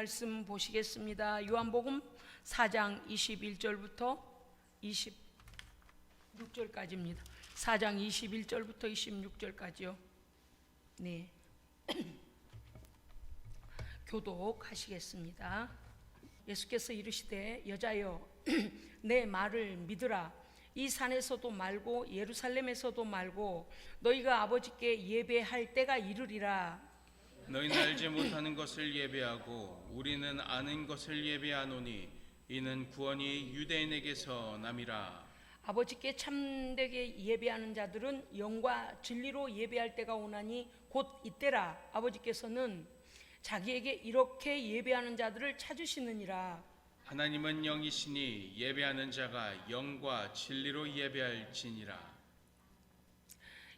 말씀 보시겠습니다. 요한복음 4장 21절부터 26절까지입니다. 4장 21절부터 26절까지요. 네. 교독하시겠습니다. 예수께서 이르시되 여자여 내 말을 믿으라. 이 산에서도 말고 예루살렘에서도 말고 너희가 아버지께 예배할 때가 이르리라. 너희는 알지 못하는 것을 예배하고 우리는 아는 것을 예배하노니 이는 구원이 유대인에게서 남이라. 아버지께 참되게 예배하는 자들은 영과 진리로 예배할 때가 오나니 곧 이때라. 아버지께서는 자기에게 이렇게 예배하는 자들을 찾으시느니라. 하나님은 영이시니 예배하는 자가 영과 진리로 예배할지니라.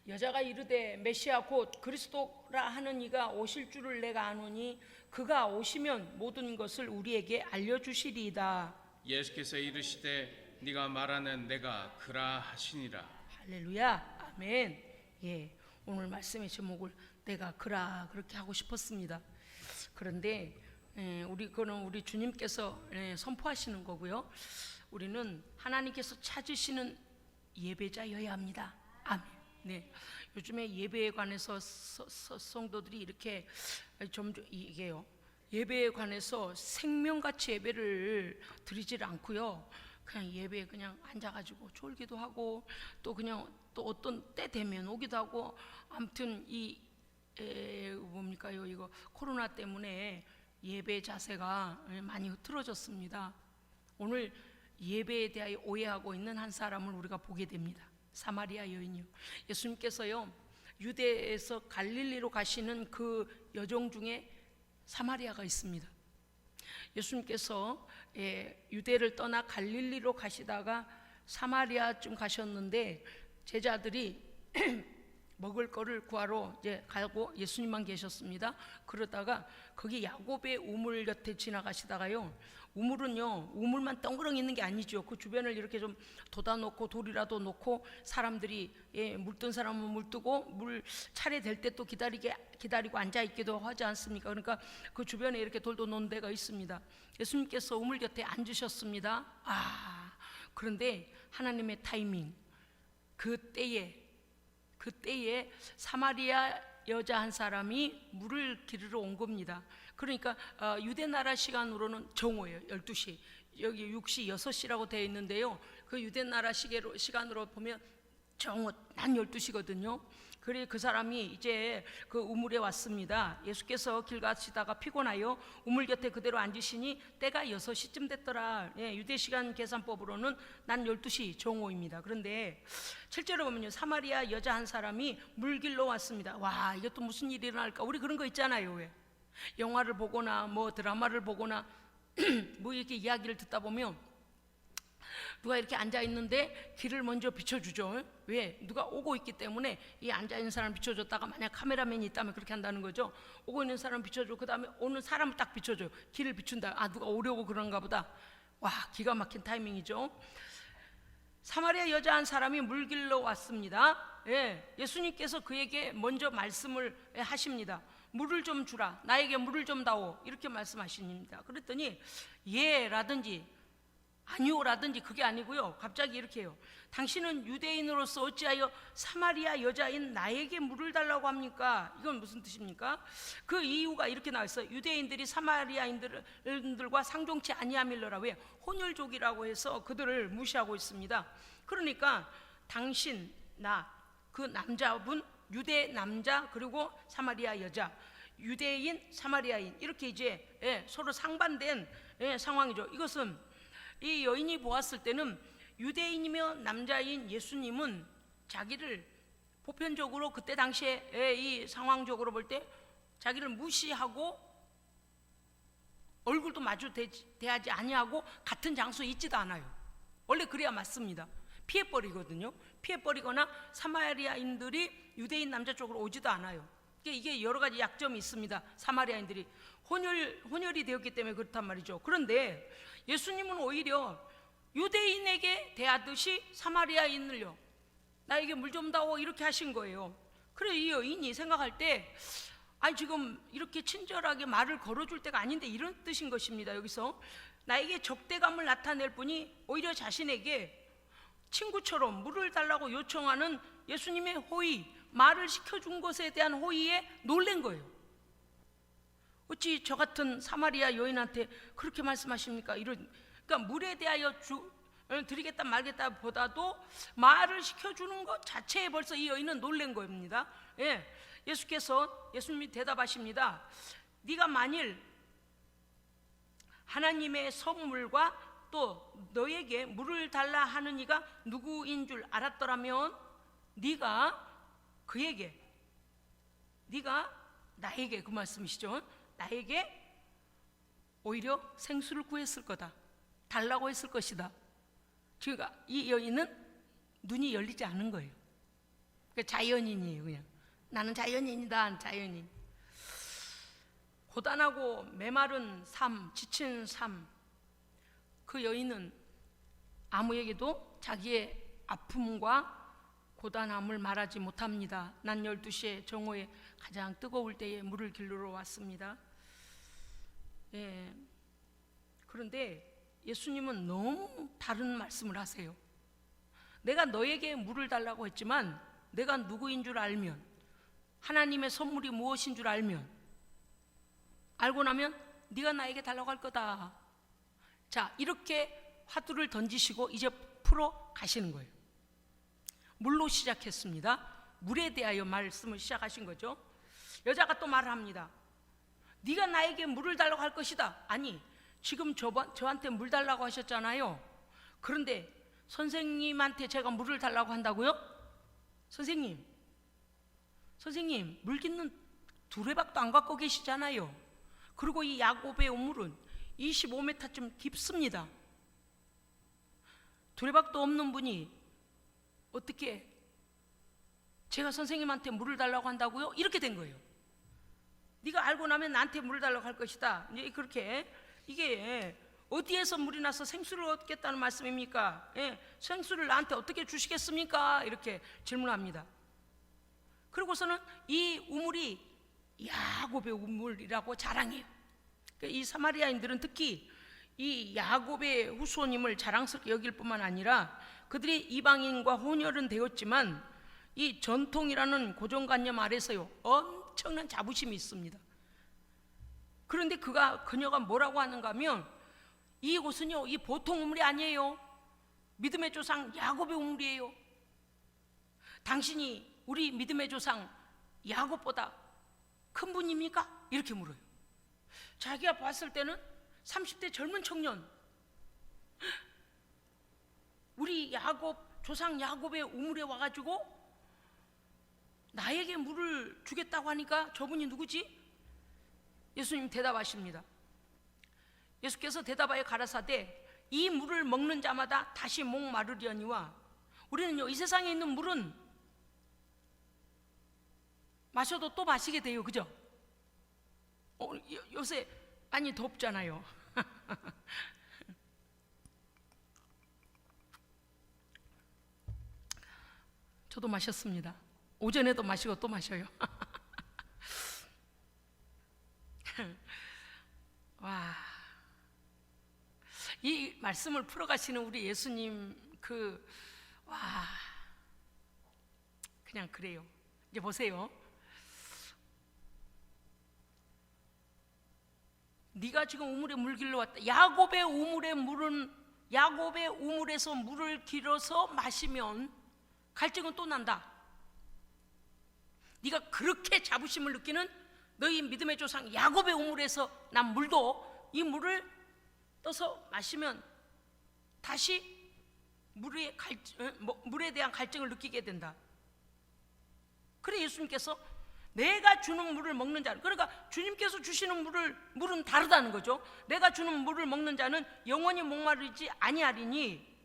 여자가 이르되 메시아 곧 그리스도라 하는 이가 오실 줄을 내가 아노니 그가 오시면 모든 것을 우리에게 알려주시리이다. 예수께서 이르시되 네가 말하는 내가 그라 하시니라. 할렐루야. 아멘. 예, 오늘 말씀의 제목을 내가 그라 그렇게 하고 싶었습니다. 그런데 그거는 우리 주님께서 선포하시는 거고요. 우리는 하나님께서 찾으시는 예배자여야 합니다. 아멘. 네, 요즘에 예배에 관해서 성도들이 이렇게 이게요. 예배에 관해서 생명같이 예배를 드리질 않고요. 그냥 예배에 그냥 앉아가지고 졸기도 하고 또 그냥 또 어떤 때 되면 오기도 하고 아무튼 뭡니까요? 이거 코로나 때문에 예배 자세가 많이 흐트러졌습니다. 오늘 예배에 대하여 오해하고 있는 한 사람을 우리가 보게 됩니다. 사마리아 여인이요. 예수님께서요 유대에서 갈릴리로 가시는 그 여정 중에 사마리아가 있습니다. 예수님께서 유대를 떠나 갈릴리로 가시다가 사마리아쯤 가셨는데 제자들이 먹을 거를 구하러 이제 가고 예수님만 계셨습니다. 그러다가 거기 야곱의 우물 곁에 지나가시다가요, 우물만 덩그러니 있는 게 아니죠. 그 주변을 이렇게 좀 돋아놓고 돌이라도 놓고 사람들이 물뜬 사람은 물뜨고 물 차례 될 때 또 기다리고 앉아있기도 하지 않습니까? 그러니까 그 주변에 이렇게 돌도 놓은 데가 있습니다. 예수님께서 우물 곁에 앉으셨습니다. 그런데 하나님의 타이밍, 그때에 사마리아 여자 한 사람이 물을 기르러 온 겁니다. 그러니까 유대 나라 시간으로는 정오예요. 12시. 여기 6시, 6시라고 되어 있는데요. 그 유대 나라 시간으로 보면 정오, 난 12시거든요. 그래 그 사람이 이제 그 우물에 왔습니다. 예수께서 길 가시다가 피곤하여 우물 곁에 그대로 앉으시니 때가 6시쯤 됐더라. 유대 시간 계산법으로는 난 12시 정오입니다. 그런데 실제로 보면요, 사마리아 여자 한 사람이 물 길러 왔습니다. 와, 이것도 무슨 일이 일어날까? 우리 그런 거 있잖아요. 왜? 영화를 보거나 뭐 드라마를 보거나 뭐 이렇게 이야기를 듣다 보면 누가 이렇게 앉아있는데 길을 먼저 비춰주죠. 왜? 누가 오고 있기 때문에 이 앉아있는 사람 비춰줬다가 만약 카메라맨이 있다면 그렇게 한다는 거죠. 오고 있는 사람 비춰줘. 그 다음에 오는 사람을 딱 비춰줘요. 길을 비춘다. 누가 오려고 그런가 보다. 와, 기가 막힌 타이밍이죠. 사마리아 여자 한 사람이 물 길러 왔습니다. 예수님께서 그에게 먼저 말씀을 하십니다. 물을 좀 주라. 나에게 물을 좀 다오. 이렇게 말씀하십니다. 그랬더니 라든지 아니오라든지 그게 아니고요. 갑자기 이렇게 해요. 당신은 유대인으로서 어찌하여 사마리아 여자인 나에게 물을 달라고 합니까? 이건 무슨 뜻입니까? 그 이유가 이렇게 나와있어요. 유대인들이 사마리아인들과 상종치 아니함일러라. 왜? 혼혈족이라고 해서 그들을 무시하고 있습니다. 그러니까 당신, 그 남자분, 유대 남자 그리고 사마리아 여자, 유대인, 사마리아인 이렇게 이제 서로 상반된 상황이죠. 이것은 이 여인이 보았을 때는 유대인이며 남자인 예수님은 자기를 보편적으로 그때 당시에 이 상황적으로 볼 때 자기를 무시하고 얼굴도 마주 대하지 아니하고 같은 장소에 있지도 않아요. 원래 그래야 맞습니다. 피해버리거든요. 피해버리거나 사마리아인들이 유대인 남자 쪽으로 오지도 않아요. 이게 여러 가지 약점이 있습니다. 사마리아인들이 혼혈이 되었기 때문에 그렇단 말이죠. 그런데 예수님은 오히려 유대인에게 대하듯이 사마리아인을요, 나에게 물 좀 다오 이렇게 하신 거예요. 그래 이 여인이 생각할 때 아니 지금 이렇게 친절하게 말을 걸어줄 때가 아닌데, 이런 뜻인 것입니다. 여기서 나에게 적대감을 나타낼 뿐이 오히려 자신에게 친구처럼 물을 달라고 요청하는 예수님의 호의, 말을 시켜준 것에 대한 호의에 놀란 거예요. 어찌 저 같은 사마리아 여인한테 그렇게 말씀하십니까? 그러니까 물에 대하여 드리겠다 말겠다 보다도 말을 시켜주는 것 자체에 벌써 이 여인은 놀란 겁니다. 예, 예수님이 대답하십니다. 네가 만일 하나님의 선물과 또 너에게 물을 달라 하는 이가 누구인 줄 알았더라면 네가 나에게, 그 말씀이시죠, 나에게 오히려 생수를 구했을 거다, 달라고 했을 것이다. 그러니까 이 여인은 눈이 열리지 않은 거예요. 그러니까 자연인이에요. 그냥 나는 자연인이다. 자연인. 고단하고 메마른 삶, 지친 삶, 그 여인은 아무에게도 자기의 아픔과 고단함을 말하지 못합니다. 낮 12시에 정오에 가장 뜨거울 때에 물을 길르러 왔습니다. 예. 그런데 예수님은 너무 다른 말씀을 하세요. 내가 너에게 물을 달라고 했지만 내가 누구인 줄 알면, 하나님의 선물이 무엇인 줄 알고 나면 네가 나에게 달라고 할 거다. 자, 이렇게 화두를 던지시고 이제 풀어 가시는 거예요. 물로 시작했습니다. 물에 대하여 말씀을 시작하신 거죠. 여자가 또 말을 합니다. 네가 나에게 물을 달라고 할 것이다. 아니, 지금 저한테 물 달라고 하셨잖아요. 그런데 선생님한테 제가 물을 달라고 한다고요? 선생님, 물 깃는 두레박도 안 갖고 계시잖아요. 그리고 이 야곱의 우물은 25m쯤 깊습니다. 두레박도 없는 분이 어떻게 제가 선생님한테 물을 달라고 한다고요? 이렇게 된 거예요. 네가 알고 나면 나한테 물을 달라고 할 것이다. 이제 그렇게, 이게 어디에서 물이 나서 생수를 얻겠다는 말씀입니까? 예, 생수를 나한테 어떻게 주시겠습니까? 이렇게 질문합니다. 그리고서는 이 우물이 야곱의 우물이라고 자랑해요. 이 사마리아인들은 특히 이 야곱의 후손임을 자랑스럽게 여길 뿐만 아니라 그들이 이방인과 혼혈은 되었지만 이 전통이라는 고정관념 아래서요 엄청난 자부심이 있습니다. 그런데 그녀가 뭐라고 하는가 하면, 이곳은요 이 보통 우물이 아니에요. 믿음의 조상 야곱의 우물이에요. 당신이 우리 믿음의 조상 야곱보다 큰 분입니까? 이렇게 물어요. 자기가 봤을 때는 30대 젊은 청년, 우리 조상 야곱의 우물에 와가지고 나에게 물을 주겠다고 하니까 저분이 누구지? 예수님 대답하십니다. 예수께서 대답하여 가라사대 이 물을 먹는 자마다 다시 목마르려니와 우리는요 이 세상에 있는 물은 마셔도 또 마시게 돼요. 그죠? 요새 많이 덥잖아요. 저도 마셨습니다. 오전에도 마시고 또 마셔요. 와, 이 말씀을 풀어가시는 우리 예수님 그냥 그래요. 이제 보세요. 네가 지금 우물에 물 길러 왔다. 야곱의 우물에서 물을 길어서 마시면 갈증은 또 난다. 네가 그렇게 자부심을 느끼는 너희 믿음의 조상 야곱의 우물에서 난 물도, 이 물을 떠서 마시면 다시 물에 대한 갈증을 느끼게 된다. 그래 예수님께서 내가 주는 물을 먹는 자는, 그러니까 주님께서 주시는 물은 다르다는 거죠. 내가 주는 물을 먹는 자는 영원히 목마르지 아니하리니,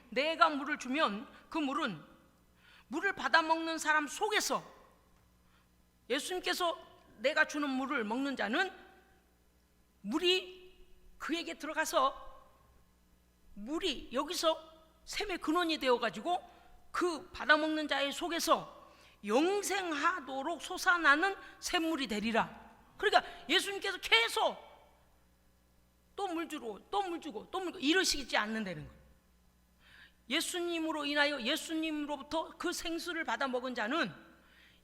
내가 물을 주면 그 물은 물을 받아 먹는 사람 속에서, 예수님께서 내가 주는 물을 먹는 자는 물이 그에게 들어가서 물이 여기서 샘의 근원이 되어가지고 그 받아먹는 자의 속에서 영생하도록 솟아나는 샘물이 되리라. 그러니까 예수님께서 계속 또 물 주고 또 물 주고 또 물 주고 이러시지 않는다는 거예요. 예수님으로 인하여 예수님으로부터 그 생수를 받아 먹은 자는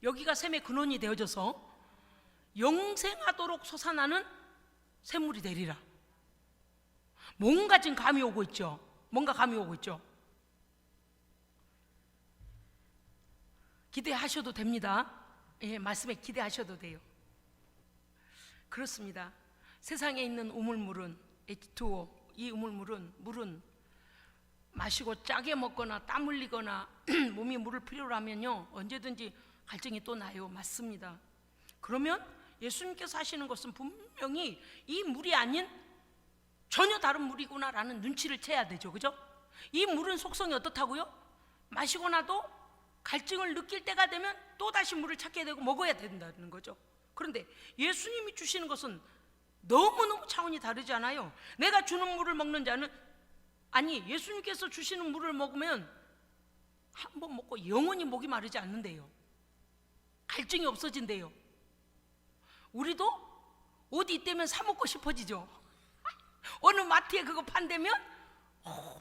여기가 샘의 근원이 되어져서 영생하도록 솟아나는 샘물이 되리라. 뭔가 지금 감이 오고 있죠. 뭔가 감이 오고 있죠. 기대하셔도 됩니다. 예, 말씀에 기대하셔도 돼요. 그렇습니다. 세상에 있는 우물물은 H2O, 이 우물물은 물은 마시고 짜게 먹거나 땀 흘리거나 몸이 물을 필요로 하면요 언제든지 갈증이 또 나요. 맞습니다. 그러면 예수님께서 하시는 것은 분명히 이 물이 아닌 전혀 다른 물이구나라는 눈치를 채야 되죠. 그죠? 이 물은 속성이 어떻다고요? 마시고 나도 갈증을 느낄 때가 되면 또다시 물을 찾게 되고 먹어야 된다는 거죠. 그런데 예수님이 주시는 것은 너무너무 차원이 다르잖아요. 내가 주는 물을 먹는 자는, 아니 예수님께서 주시는 물을 먹으면 한 번 먹고 영원히 목이 마르지 않는데요. 갈증이 없어진대요. 우리도 어디 있다면 사 먹고 싶어지죠. 어느 마트에 그거 판다면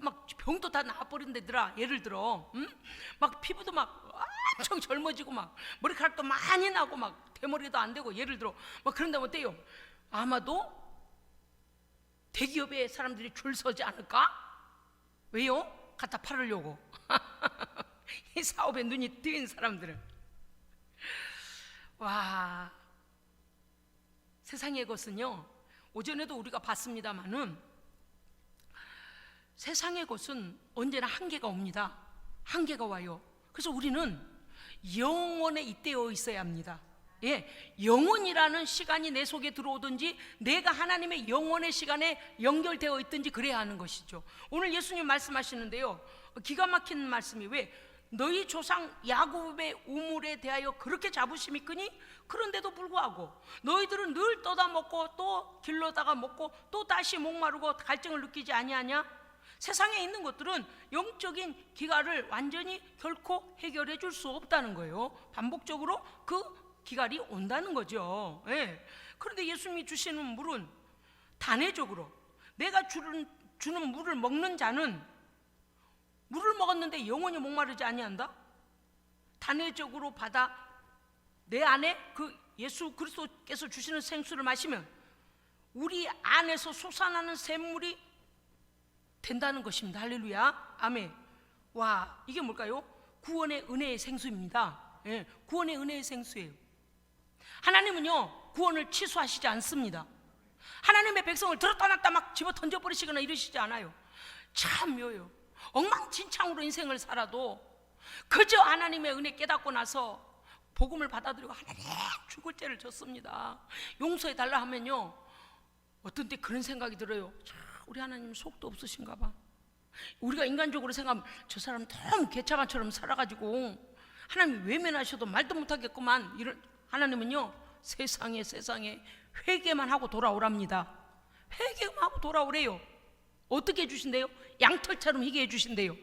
막 병도 다 나와버린다더라. 예를 들어 막 피부도 막 엄청 젊어지고 막 머리카락도 많이 나고 막 대머리도 안 되고 예를 들어 막 그런다면 어때요? 아마도 대기업에 사람들이 줄 서지 않을까? 왜요? 갖다 팔으려고. 이 사업에 눈이 뜨인 사람들은. 와, 세상의 것은요 오전에도 우리가 봤습니다마는 세상의 것은 언제나 한계가 옵니다. 한계가 와요. 그래서 우리는 영원에 잇대어 있어야 합니다. 예, 영원이라는 시간이 내 속에 들어오든지 내가 하나님의 영원의 시간에 연결되어 있든지 그래야 하는 것이죠. 오늘 예수님 말씀하시는데요 기가 막힌 말씀이, 왜 너희 조상 야곱의 우물에 대하여 그렇게 자부심이 크니 그런데도 불구하고 너희들은 늘 떠다 먹고 또 길러다가 먹고 또 다시 목마르고 갈증을 느끼지 아니하냐? 세상에 있는 것들은 영적인 기갈을 완전히 결코 해결해 줄 수 없다는 거예요. 반복적으로 그 기갈이 온다는 거죠. 예. 그런데 예수님이 주시는 물은 단회적으로, 내가 주는 물을 먹는 자는 물을 먹었는데 영원히 목마르지 아니한다? 단회적으로 받아 내 안에 그 예수 그리스도께서 주시는 생수를 마시면 우리 안에서 솟아나는 샘물이 된다는 것입니다. 할렐루야, 아멘. 와, 이게 뭘까요? 구원의 은혜의 생수입니다. 예, 구원의 은혜의 생수예요. 하나님은요 구원을 취소하시지 않습니다. 하나님의 백성을 들었다 놨다 막 집어 던져버리시거나 이러시지 않아요. 참 묘해요. 엉망진창으로 인생을 살아도 그저 하나님의 은혜 깨닫고 나서 복음을 받아들이고 하나님 죽을 죄를 졌습니다, 용서해 달라 하면요 어떤 때 그런 생각이 들어요. 참, 우리 하나님 속도 없으신가 봐. 우리가 인간적으로 생각하면 저 사람 너무 개차반처럼 살아가지고 하나님 외면하셔도 말도 못하겠구만. 이런 하나님은요 세상에 회개만 하고 돌아오랍니다. 회개만 하고 돌아오래요. 어떻게 해주신대요? 양털처럼 희게 해주신대요.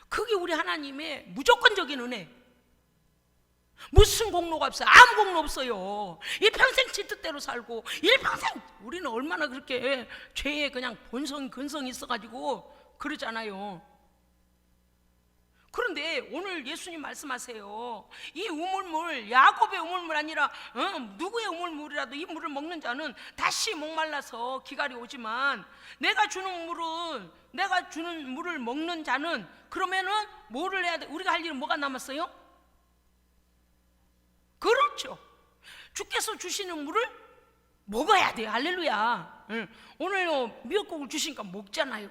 그게 우리 하나님의 무조건적인 은혜. 무슨 공로가 없어요. 아무 공로 없어요. 일평생 지 뜻대로 살고 일평생, 우리는 얼마나 그렇게 죄에 그냥 근성이 있어가지고 그러잖아요. 그런데 오늘 예수님 말씀하세요. 이 우물물, 야곱의 우물물 아니라 누구의 우물물이라도 이 물을 먹는 자는 다시 목말라서 기갈이 오지만 내가 주는 물을 먹는 자는, 그러면은 뭐를 해야 돼? 우리가 할 일은 뭐가 남았어요? 그렇죠. 주께서 주시는 물을 먹어야 돼요. 할렐루야. 오늘 미역국을 주시니까 먹잖아요.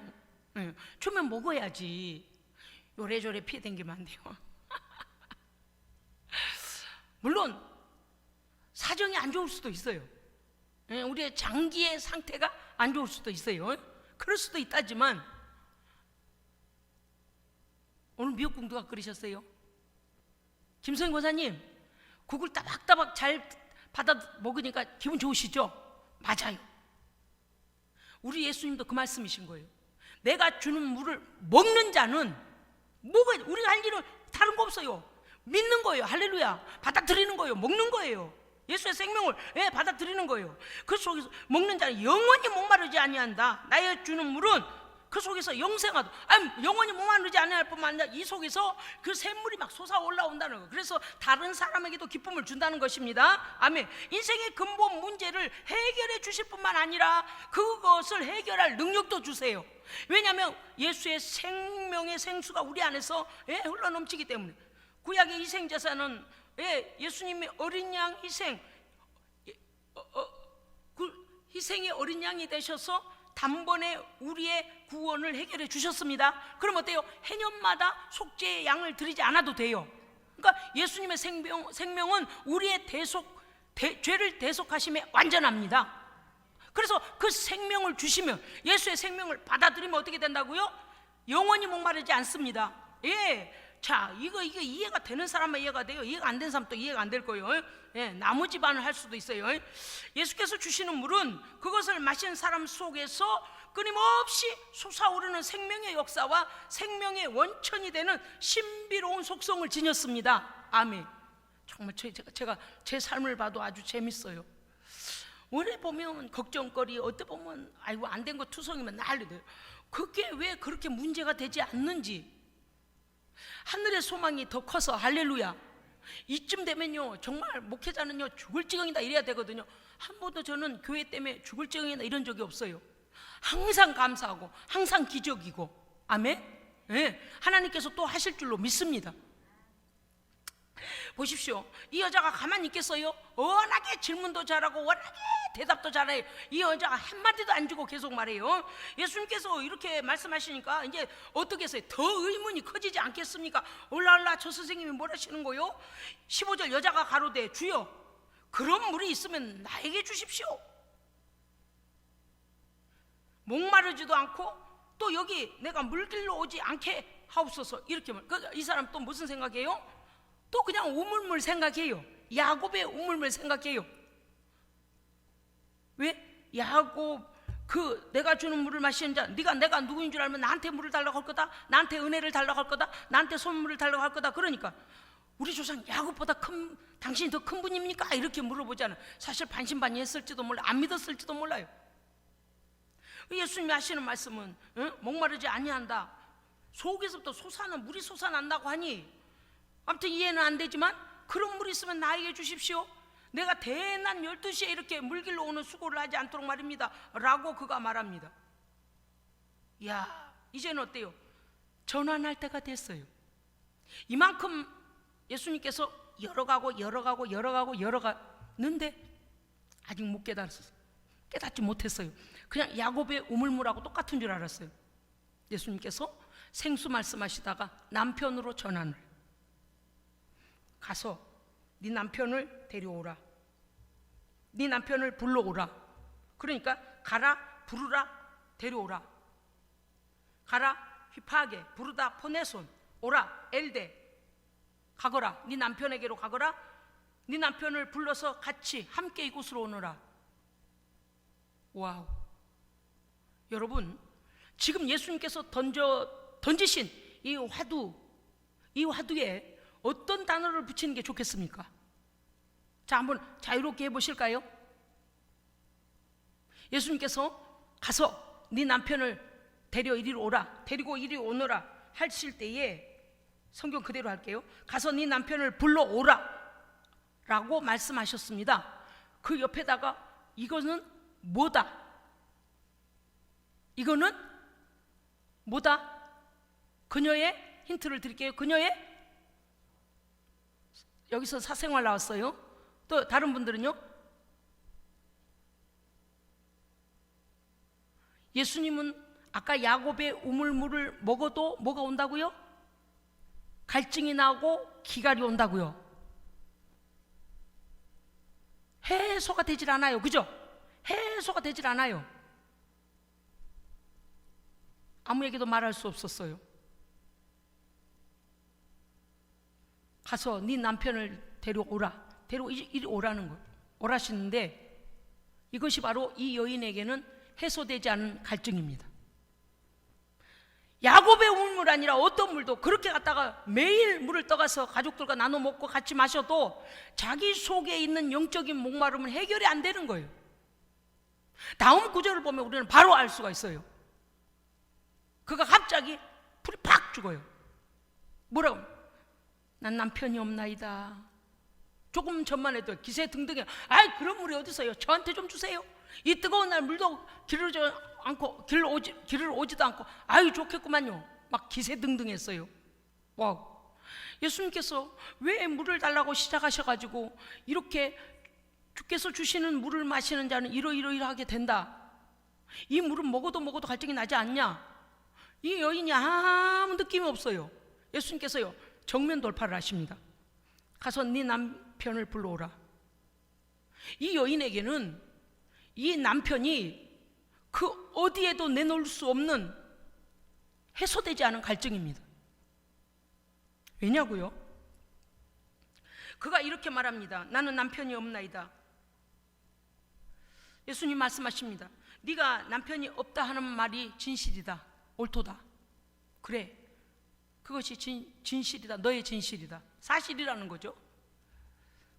주면 먹어야지. 요래조래 피해 댕기면 안 돼요. 물론 사정이 안 좋을 수도 있어요. 우리의 장기의 상태가 안 좋을 수도 있어요. 그럴 수도 있다지만 오늘 미역국 누가 끓이셨어요? 김성인 권사님, 국을 따박따박 잘 받아 먹으니까 기분 좋으시죠? 맞아요. 우리 예수님도 그 말씀이신 거예요. 내가 주는 물을 먹는 자는 우리가 할 일은 다른 거 없어요. 믿는 거예요. 할렐루야. 받아들이는 거예요. 먹는 거예요. 예수의 생명을 받아들이는 거예요. 그 속에서 먹는 자는 영원히 목마르지 아니한다. 나의 주는 물은 그 속에서 영생하다. 아니, 영원히 목마르지 아니할 뿐만 아니라 이 속에서 그 샘물이 막 솟아 올라온다는 거예요. 그래서 다른 사람에게도 기쁨을 준다는 것입니다. 아멘. 인생의 근본 문제를 해결해 주실 뿐만 아니라 그것을 해결할 능력도 주세요. 왜냐하면 예수의 생명의 생수가 우리 안에서 흘러넘치기 때문에. 구약의 희생제사는 예수님의 어린 양 희생, 그 희생의 어린 양이 되셔서 단번에 우리의 구원을 해결해 주셨습니다. 그럼 어때요? 해년마다 속죄의 양을 드리지 않아도 돼요. 그러니까 예수님의 생명은 우리의 죄를 대속하심에 완전합니다. 그래서 그 생명을 주시면, 예수의 생명을 받아들이면 어떻게 된다고요? 영원히 목마르지 않습니다. 자, 이거 이해가 되는 사람만 이해가 돼요. 이해가 안 되는 사람 또 이해가 안 될 거예요. 나무 집안을 할 수도 있어요. 예수께서 주시는 물은 그것을 마신 사람 속에서 끊임없이 솟아오르는 생명의 역사와 생명의 원천이 되는 신비로운 속성을 지녔습니다. 아멘. 정말 제가 제 삶을 봐도 아주 재밌어요. 오래 보면 걱정거리, 어때 보면 아이고 안 된 거 투성이면 난리돼요. 그게 왜 그렇게 문제가 되지 않는지. 하늘의 소망이 더 커서 할렐루야. 이쯤 되면요 정말 목회자는요 죽을 지경이다 이래야 되거든요. 한 번도 저는 교회 때문에 죽을 지경이다 이런 적이 없어요. 항상 감사하고 항상 기적이고. 아멘. 하나님께서 또 하실 줄로 믿습니다. 보십시오. 이 여자가 가만히 있겠어요? 워낙에 질문도 잘하고 워낙에 대답도 잘해요. 이 여자가 한마디도 안 주고 계속 말해요. 예수님께서 이렇게 말씀하시니까 이제 어떻게 했어요? 더 의문이 커지지 않겠습니까? 올라올라 저 선생님이 뭘 하시는 거요? 15절 여자가 가로되 주여 그런 물이 있으면 나에게 주십시오. 목마르지도 않고 또 여기 내가 물길로 오지 않게 하옵소서. 이렇게 이 사람 또 무슨 생각해요? 또 그냥 우물물 생각해요. 야곱의 우물물 생각해요. 왜? 야곱 내가 주는 물을 마시는 자, 내가 누구인 줄 알면 나한테 물을 달라고 할 거다. 나한테 은혜를 달라고 할 거다. 나한테 선물을 달라고 할 거다. 그러니까 우리 조상 야곱보다 당신이 더 큰 분입니까? 이렇게 물어보잖아요. 사실 반신반의했을지도 몰라, 안 믿었을지도 몰라요. 예수님이 하시는 말씀은 목마르지 아니한다. 속에서부터 물이 솟아난다고 하니 아무튼 이해는 안 되지만 그런 물이 있으면 나에게 주십시오. 내가 대낮 12시에 이렇게 물길로 오는 수고를 하지 않도록 말입니다 라고 그가 말합니다. 이야, 이제는 어때요? 전환할 때가 됐어요. 이만큼 예수님께서 열어가는데 아직 못 깨닫지 못했어요. 그냥 야곱의 우물물하고 똑같은 줄 알았어요. 예수님께서 생수 말씀하시다가 남편으로 전환을, 가서 네 남편을 데려오라, 네 남편을 불러오라. 그러니까 가라, 부르라, 데려오라. 가라 휘파게, 부르다 포네손, 오라 엘데, 가거라, 네 남편에게로 가거라. 네 남편을 불러서 같이 함께 이곳으로 오너라. 와우. 여러분, 지금 예수님께서 던지신 이 화두에 어떤 단어를 붙이는 게 좋겠습니까? 자, 한번 자유롭게 해보실까요? 예수님께서 가서 네 남편을 데리고 이리 오너라 하실 때에 성경 그대로 할게요. 가서 네 남편을 불러오라 라고 말씀하셨습니다. 그 옆에다가 이거는 뭐다? 이거는 뭐다? 그녀의 힌트를 드릴게요. 그녀의, 여기서 사생활 나왔어요. 또 다른 분들은요? 예수님은 아까 야곱의 우물물을 먹어도 뭐가 온다고요? 갈증이 나고 기갈이 온다고요. 해소가 되질 않아요. 그죠? 해소가 되질 않아요. 아무에게도 말할 수 없었어요. 가서 네 남편을 데려오라. 이리 오라는 거예요. 오라시는데 이것이 바로 이 여인에게는 해소되지 않은 갈증입니다. 야곱의 우물 아니라 어떤 물도 그렇게 갖다가 매일 물을 떠가서 가족들과 나눠 먹고 같이 마셔도 자기 속에 있는 영적인 목마름은 해결이 안 되는 거예요. 다음 구절을 보면 우리는 바로 알 수가 있어요. 그가 갑자기 불이 팍 죽어요. 뭐라고? 난 남편이 없나이다. 조금 전만 해도 기세 등등해. 아이, 그런 물이 어디 있어요? 저한테 좀 주세요. 이 뜨거운 날 물도 길을 오지도 않고, 아유 좋겠구만요. 막 기세 등등했어요. 와, 예수님께서 왜 물을 달라고 시작하셔가지고 이렇게 주께서 주시는 물을 마시는 자는 이러이러하게 된다. 이 물은 먹어도 갈증이 나지 않냐? 이 여인이 아무 느낌이 없어요. 예수님께서요 정면 돌파를 하십니다. 가서 네 남편을 불러오라. 이 여인에게는 이 남편이 그 어디에도 내놓을 수 없는 해소되지 않은 갈증입니다. 왜냐고요? 그가 이렇게 말합니다. 나는 남편이 없나이다. 예수님 말씀하십니다. 네가 남편이 없다 하는 말이 진실이다. 옳도다. 그래, 그것이 진실이다. 너의 진실이다. 사실이라는 거죠.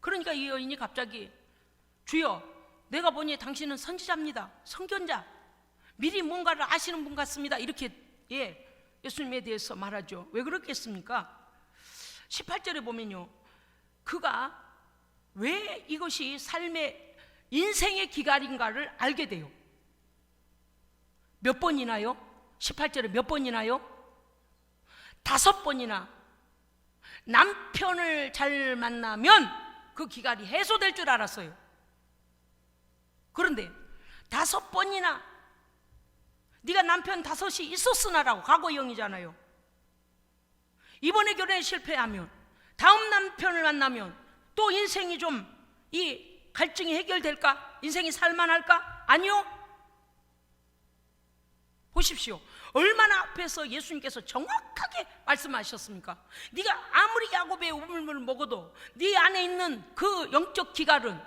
그러니까 이 여인이 갑자기 주여, 내가 보니 당신은 선지자입니다. 선견자, 미리 뭔가를 아시는 분 같습니다. 이렇게 예수님에 대해서 말하죠. 왜 그렇겠습니까? 18절에 보면요, 그가 왜 이것이 삶의 인생의 기갈인가를 알게 돼요. 몇 번이나요? 18절에 몇 번이나요? 5번이나 남편을 잘 만나면 그 기갈이 해소될 줄 알았어요. 그런데 5번이나 네가 남편 5이 있었으나라고, 과거형이잖아요. 이번에 결혼에 실패하면 다음 남편을 만나면 또 인생이 좀 이 갈증이 해결될까? 인생이 살만할까? 아니요. 보십시오. 얼마나 앞에서 예수님께서 정확하게 말씀하셨습니까? 네가 아무리 야곱의 우물물을 먹어도 네 안에 있는 그 영적 기갈은,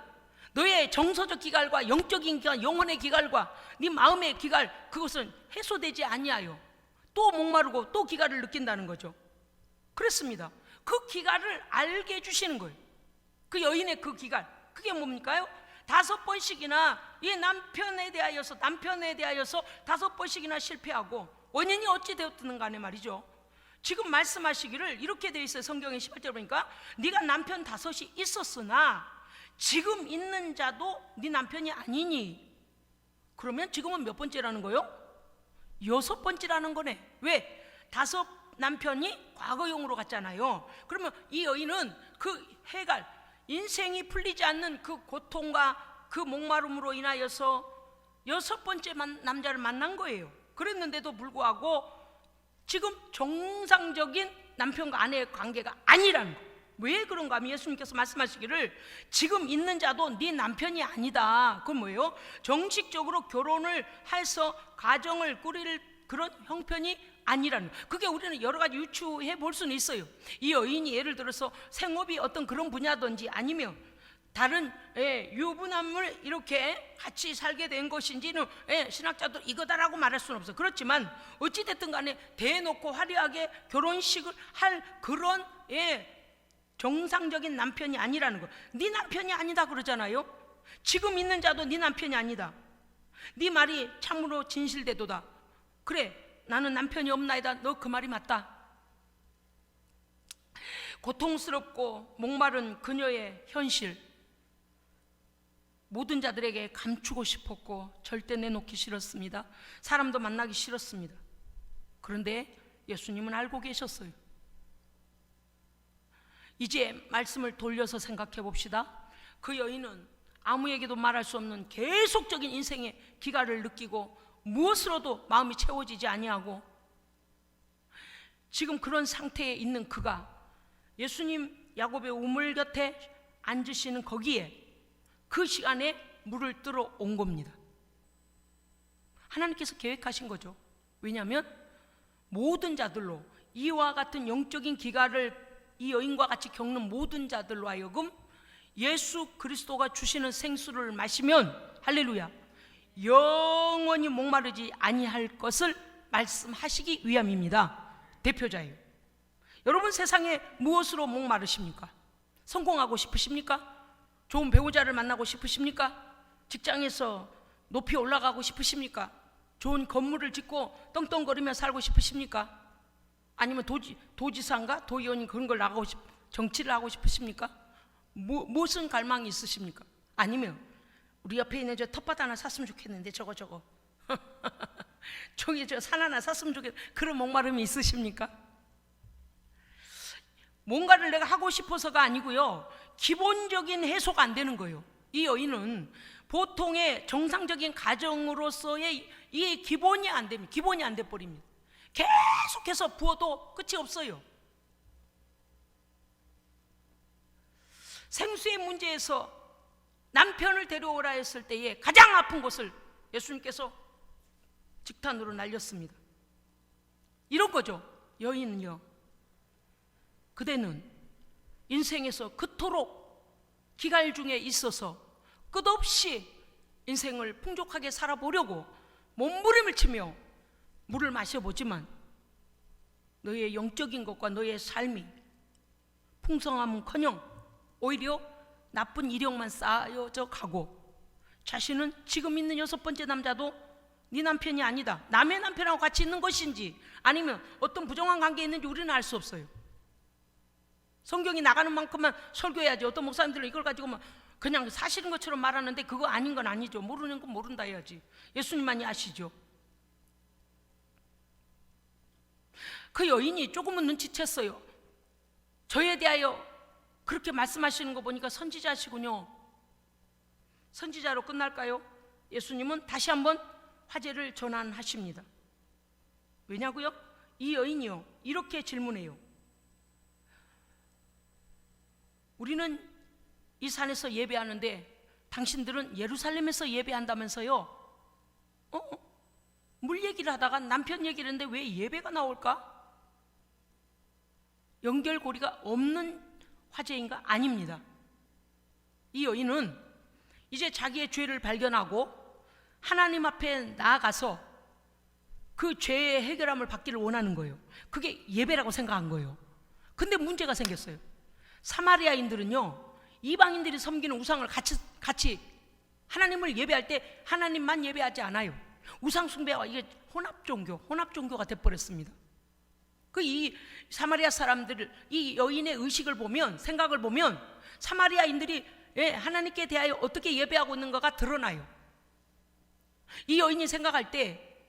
너의 정서적 기갈과 영적인 기갈, 영혼의 기갈과 네 마음의 기갈, 그것은 해소되지 아니하여 또 목마르고 또 기갈을 느낀다는 거죠. 그렇습니다. 그 기갈을 알게 해주시는 거예요. 그 여인의 그 기갈, 그게 뭡니까요? 5번씩이나 이 남편에 대하여서 5번씩이나 실패하고, 원인이 어찌 되었든 간에 말이죠. 지금 말씀하시기를 이렇게 되어 있어요. 성경의 18절 보니까 네가 남편 5이 있었으나 지금 있는 자도 네 남편이 아니니. 그러면 지금은 몇 번째라는 거예요? 6번째라는 거네. 왜? 5 남편이 과거형으로 갔잖아요. 그러면 이 여인은 그 해갈, 인생이 풀리지 않는 그 고통과 그 목마름으로 인하여서 6번째 남자를 만난 거예요. 그랬는데도 불구하고 지금 정상적인 남편과 아내의 관계가 아니라는 거. 왜 그런가 하면 예수님께서 말씀하시기를 지금 있는 자도 네 남편이 아니다. 그건 뭐예요? 정식적으로 결혼을 해서 가정을 꾸릴 그런 형편이 아니라는 거예요. 그게 우리는 여러 가지 유추해 볼 수는 있어요. 이 여인이 예를 들어서 생업이 어떤 그런 분야든지 아니면 다른 유부남을 이렇게 같이 살게 된 것인지는 신학자도 이거다라고 말할 수는 없어요. 그렇지만 어찌됐든 간에 대놓고 화려하게 결혼식을 할 그런 정상적인 남편이 아니라는 거예요. 네 남편이 아니다 그러잖아요. 지금 있는 자도 네 남편이 아니다. 네 말이 참으로 진실되도다. 그래, 나는 남편이 없나이다. 너 그 말이 맞다. 고통스럽고 목마른 그녀의 현실, 모든 자들에게 감추고 싶었고 절대 내놓기 싫었습니다. 사람도 만나기 싫었습니다. 그런데 예수님은 알고 계셨어요. 이제 말씀을 돌려서 생각해 봅시다. 그 여인은 아무에게도 말할 수 없는 계속적인 인생의 기갈을 느끼고 무엇으로도 마음이 채워지지 아니하고, 지금 그런 상태에 있는 그가 예수님 야곱의 우물 곁에 앉으시는 거기에 그 시간에 물을 뜨러 온 겁니다. 하나님께서 계획하신 거죠. 왜냐하면 모든 자들로, 이와 같은 영적인 기갈을 이 여인과 같이 겪는 모든 자들로 하여금 예수 그리스도가 주시는 생수를 마시면 할렐루야 영원히 목마르지 아니할 것을 말씀하시기 위함입니다. 대표자예요. 여러분 세상에 무엇으로 목마르십니까? 성공하고 싶으십니까? 좋은 배우자를 만나고 싶으십니까? 직장에서 높이 올라가고 싶으십니까? 좋은 건물을 짓고 떵떵거리며 살고 싶으십니까? 아니면 도지사인가? 도의원인 그런 걸 나가고 정치를 하고 싶으십니까? 무슨 갈망이 있으십니까? 아니면 우리 옆에 있는 저 텃밭 하나 샀으면 좋겠는데 저거 저기 저 산 하나 샀으면 좋겠는데 그런 목마름이 있으십니까? 뭔가를 내가 하고 싶어서가 아니고요, 기본적인 해소가 안 되는 거예요. 이 여인은 보통의 정상적인 가정으로서의 이 기본이 안 됩니다. 기본이 안 돼 버립니다. 계속해서 부어도 끝이 없어요. 생수의 문제에서 남편을 데려오라 했을 때에 가장 아픈 곳을 예수님께서 직탄으로 날렸습니다. 이런 거죠. 여인은요, 그대는 인생에서 그토록 기갈 중에 있어서 끝없이 인생을 풍족하게 살아보려고 몸부림을 치며 물을 마셔보지만 너의 영적인 것과 너의 삶이 풍성함은커녕 오히려 나쁜 이력만 쌓여져 가고, 자신은 지금 있는 6번째 남자도 네 남편이 아니다, 남의 남편하고 같이 있는 것인지 아니면 어떤 부정한 관계에 있는지 우리는 알 수 없어요. 성경이 나가는 만큼만 설교해야지. 어떤 목사님들은 이걸 가지고 막 그냥 사실인 것처럼 말하는데 그거 아닌 건 아니죠. 모르는 건 모른다 해야지. 예수님만이 아시죠. 그 여인이 조금은 눈치챘어요. 저에 대하여 그렇게 말씀하시는 거 보니까 선지자시군요. 선지자로 끝날까요? 예수님은 다시 한번 화제를 전환하십니다. 왜냐고요? 이 여인이요, 이렇게 질문해요. 우리는 이 산에서 예배하는데 당신들은 예루살렘에서 예배한다면서요? 물 얘기를 하다가 남편 얘기를 했는데 왜 예배가 나올까? 연결고리가 없는 화제인가? 아닙니다. 이 여인은 이제 자기의 죄를 발견하고 하나님 앞에 나아가서 그 죄의 해결함을 받기를 원하는 거예요. 그게 예배라고 생각한 거예요. 근데 문제가 생겼어요. 사마리아인들은요, 이방인들이 섬기는 우상을 같이 하나님을 예배할 때 하나님만 예배하지 않아요. 우상 숭배와 이게 혼합 종교가 돼버렸습니다. 이 사마리아 사람들, 이 여인의 의식을 보면, 생각을 보면 사마리아인들이 하나님께 대하여 어떻게 예배하고 있는가가 드러나요. 이 여인이 생각할 때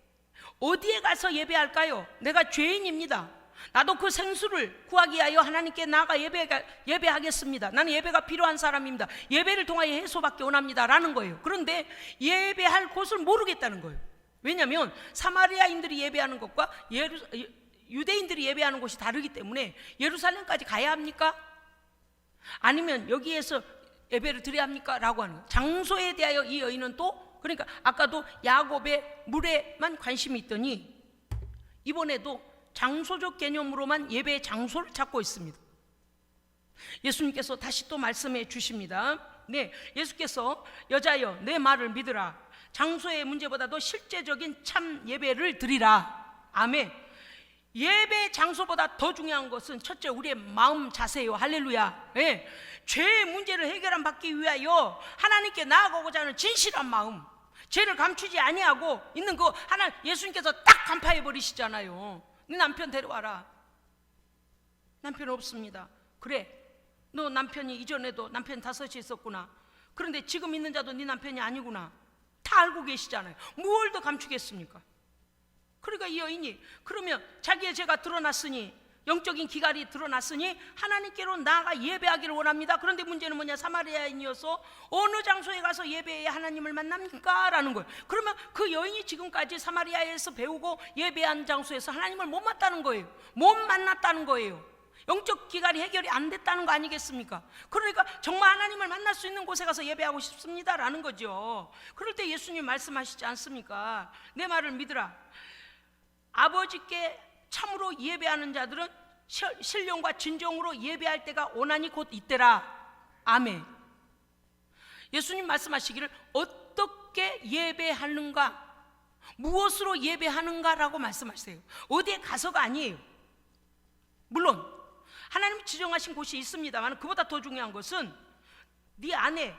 어디에 가서 예배할까요? 내가 죄인입니다. 나도 그 생수를 구하기 위하여 하나님께 나아가 예배하겠습니다. 나는 예배가 필요한 사람입니다. 예배를 통하여 해소받기 원합니다 라는 거예요. 그런데 예배할 곳을 모르겠다는 거예요. 왜냐하면 사마리아인들이 예배하는 것과 유대인들이 예배하는 곳이 다르기 때문에 예루살렘까지 가야 합니까? 아니면 여기에서 예배를 드려야 합니까? 라고 하는 거예요. 장소에 대하여 이 여인은 또, 그러니까 아까도 야곱의 물에만 관심이 있더니 이번에도 장소적 개념으로만 예배의 장소를 찾고 있습니다. 예수님께서 다시 또 말씀해 주십니다. 예수께서 여자여 내 말을 믿으라. 장소의 문제보다도 실제적인 참 예배를 드리라. 아멘. 예배 장소보다 더 중요한 것은 첫째 우리의 마음 자세요. 할렐루야. 죄의 문제를 해결함 받기 위하여 하나님께 나아가고자 하는 진실한 마음, 죄를 감추지 아니하고 있는 거 하나 예수님께서 딱 간파해 버리시잖아요. 네 남편 데려와라. 남편 없습니다. 그래, 너 남편이 이전에도 남편 5이 있었구나. 그런데 지금 있는 자도 네 남편이 아니구나. 다 알고 계시잖아요. 뭘 더 감추겠습니까? 그러니까 이 여인이 그러면 자기의 죄가 드러났으니, 영적인 기갈이 드러났으니 하나님께로 나아가 예배하기를 원합니다. 그런데 문제는 뭐냐? 사마리아인이어서 어느 장소에 가서 예배해야 하나님을 만납니까? 라는 거예요. 그러면 그 여인이 지금까지 사마리아에서 배우고 예배한 장소에서 하나님을 못 만났다는 거예요. 못 만났다는 거예요. 영적 기갈이 해결이 안 됐다는 거 아니겠습니까? 그러니까 정말 하나님을 만날 수 있는 곳에 가서 예배하고 싶습니다 라는 거죠. 그럴 때 예수님 말씀하시지 않습니까? 내 말을 믿으라. 아버지께 참으로 예배하는 자들은 신령과 진정으로 예배할 때가 오나니 곧 이때라. 아멘. 예수님 말씀하시기를 어떻게 예배하는가, 무엇으로 예배하는가라고 말씀하세요. 어디에 가서가 아니에요. 물론 하나님이 지정하신 곳이 있습니다만 그보다 더 중요한 것은 네 안에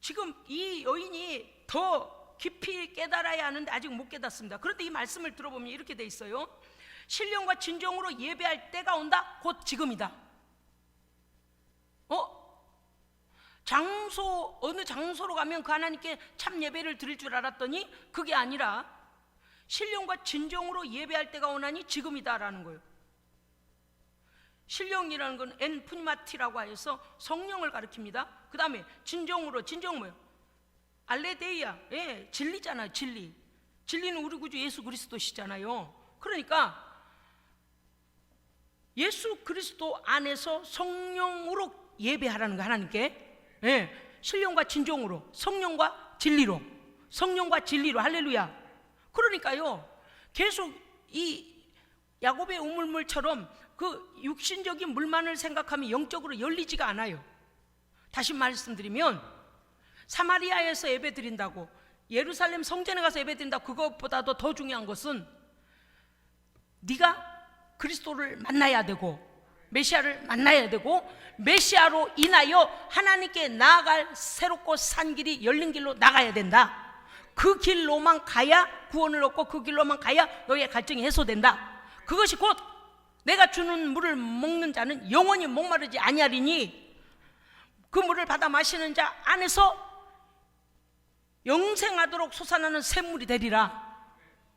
지금 이 여인이 더 깊이 깨달아야 하는데 아직 못 깨닫습니다. 그런데 이 말씀을 들어보면 이렇게 돼 있어요. 신령과 진정으로 예배할 때가 온다. 곧 지금이다. 어느 장소로 가면 그 하나님께 참 예배를 드릴 줄 알았더니 그게 아니라 신령과 진정으로 예배할 때가 오나니 지금이다라는 거예요. 신령이라는 건 엔프니마티라고 하여서 성령을 가리킵니다. 그 다음에 진정으로, 진정은 뭐예요? 알레데이아, 진리잖아요. 진리는 우리 구주 예수 그리스도시잖아요. 그러니까 예수 그리스도 안에서 성령으로 예배하라는 거예요. 하나님께. 신령과 진정으로, 성령과 진리로, 할렐루야. 그러니까요, 계속 이 야곱의 우물물처럼 그 육신적인 물만을 생각하면 영적으로 열리지가 않아요. 다시 말씀드리면 사마리아에서 예배 드린다고, 예루살렘 성전에 가서 예배 드린다고, 그것보다도 더 중요한 것은 네가 그리스도를 만나야 되고 메시아를 만나야 되고 메시아로 인하여 하나님께 나아갈 새롭고 산 길이 열린 길로 나가야 된다. 그 길로만 가야 구원을 얻고 그 길로만 가야 너의 갈증이 해소된다. 그것이 곧 내가 주는 물을 먹는 자는 영원히 목마르지 아니하리니 그 물을 받아 마시는 자 안에서 영생하도록 솟아나는 샘물이 되리라.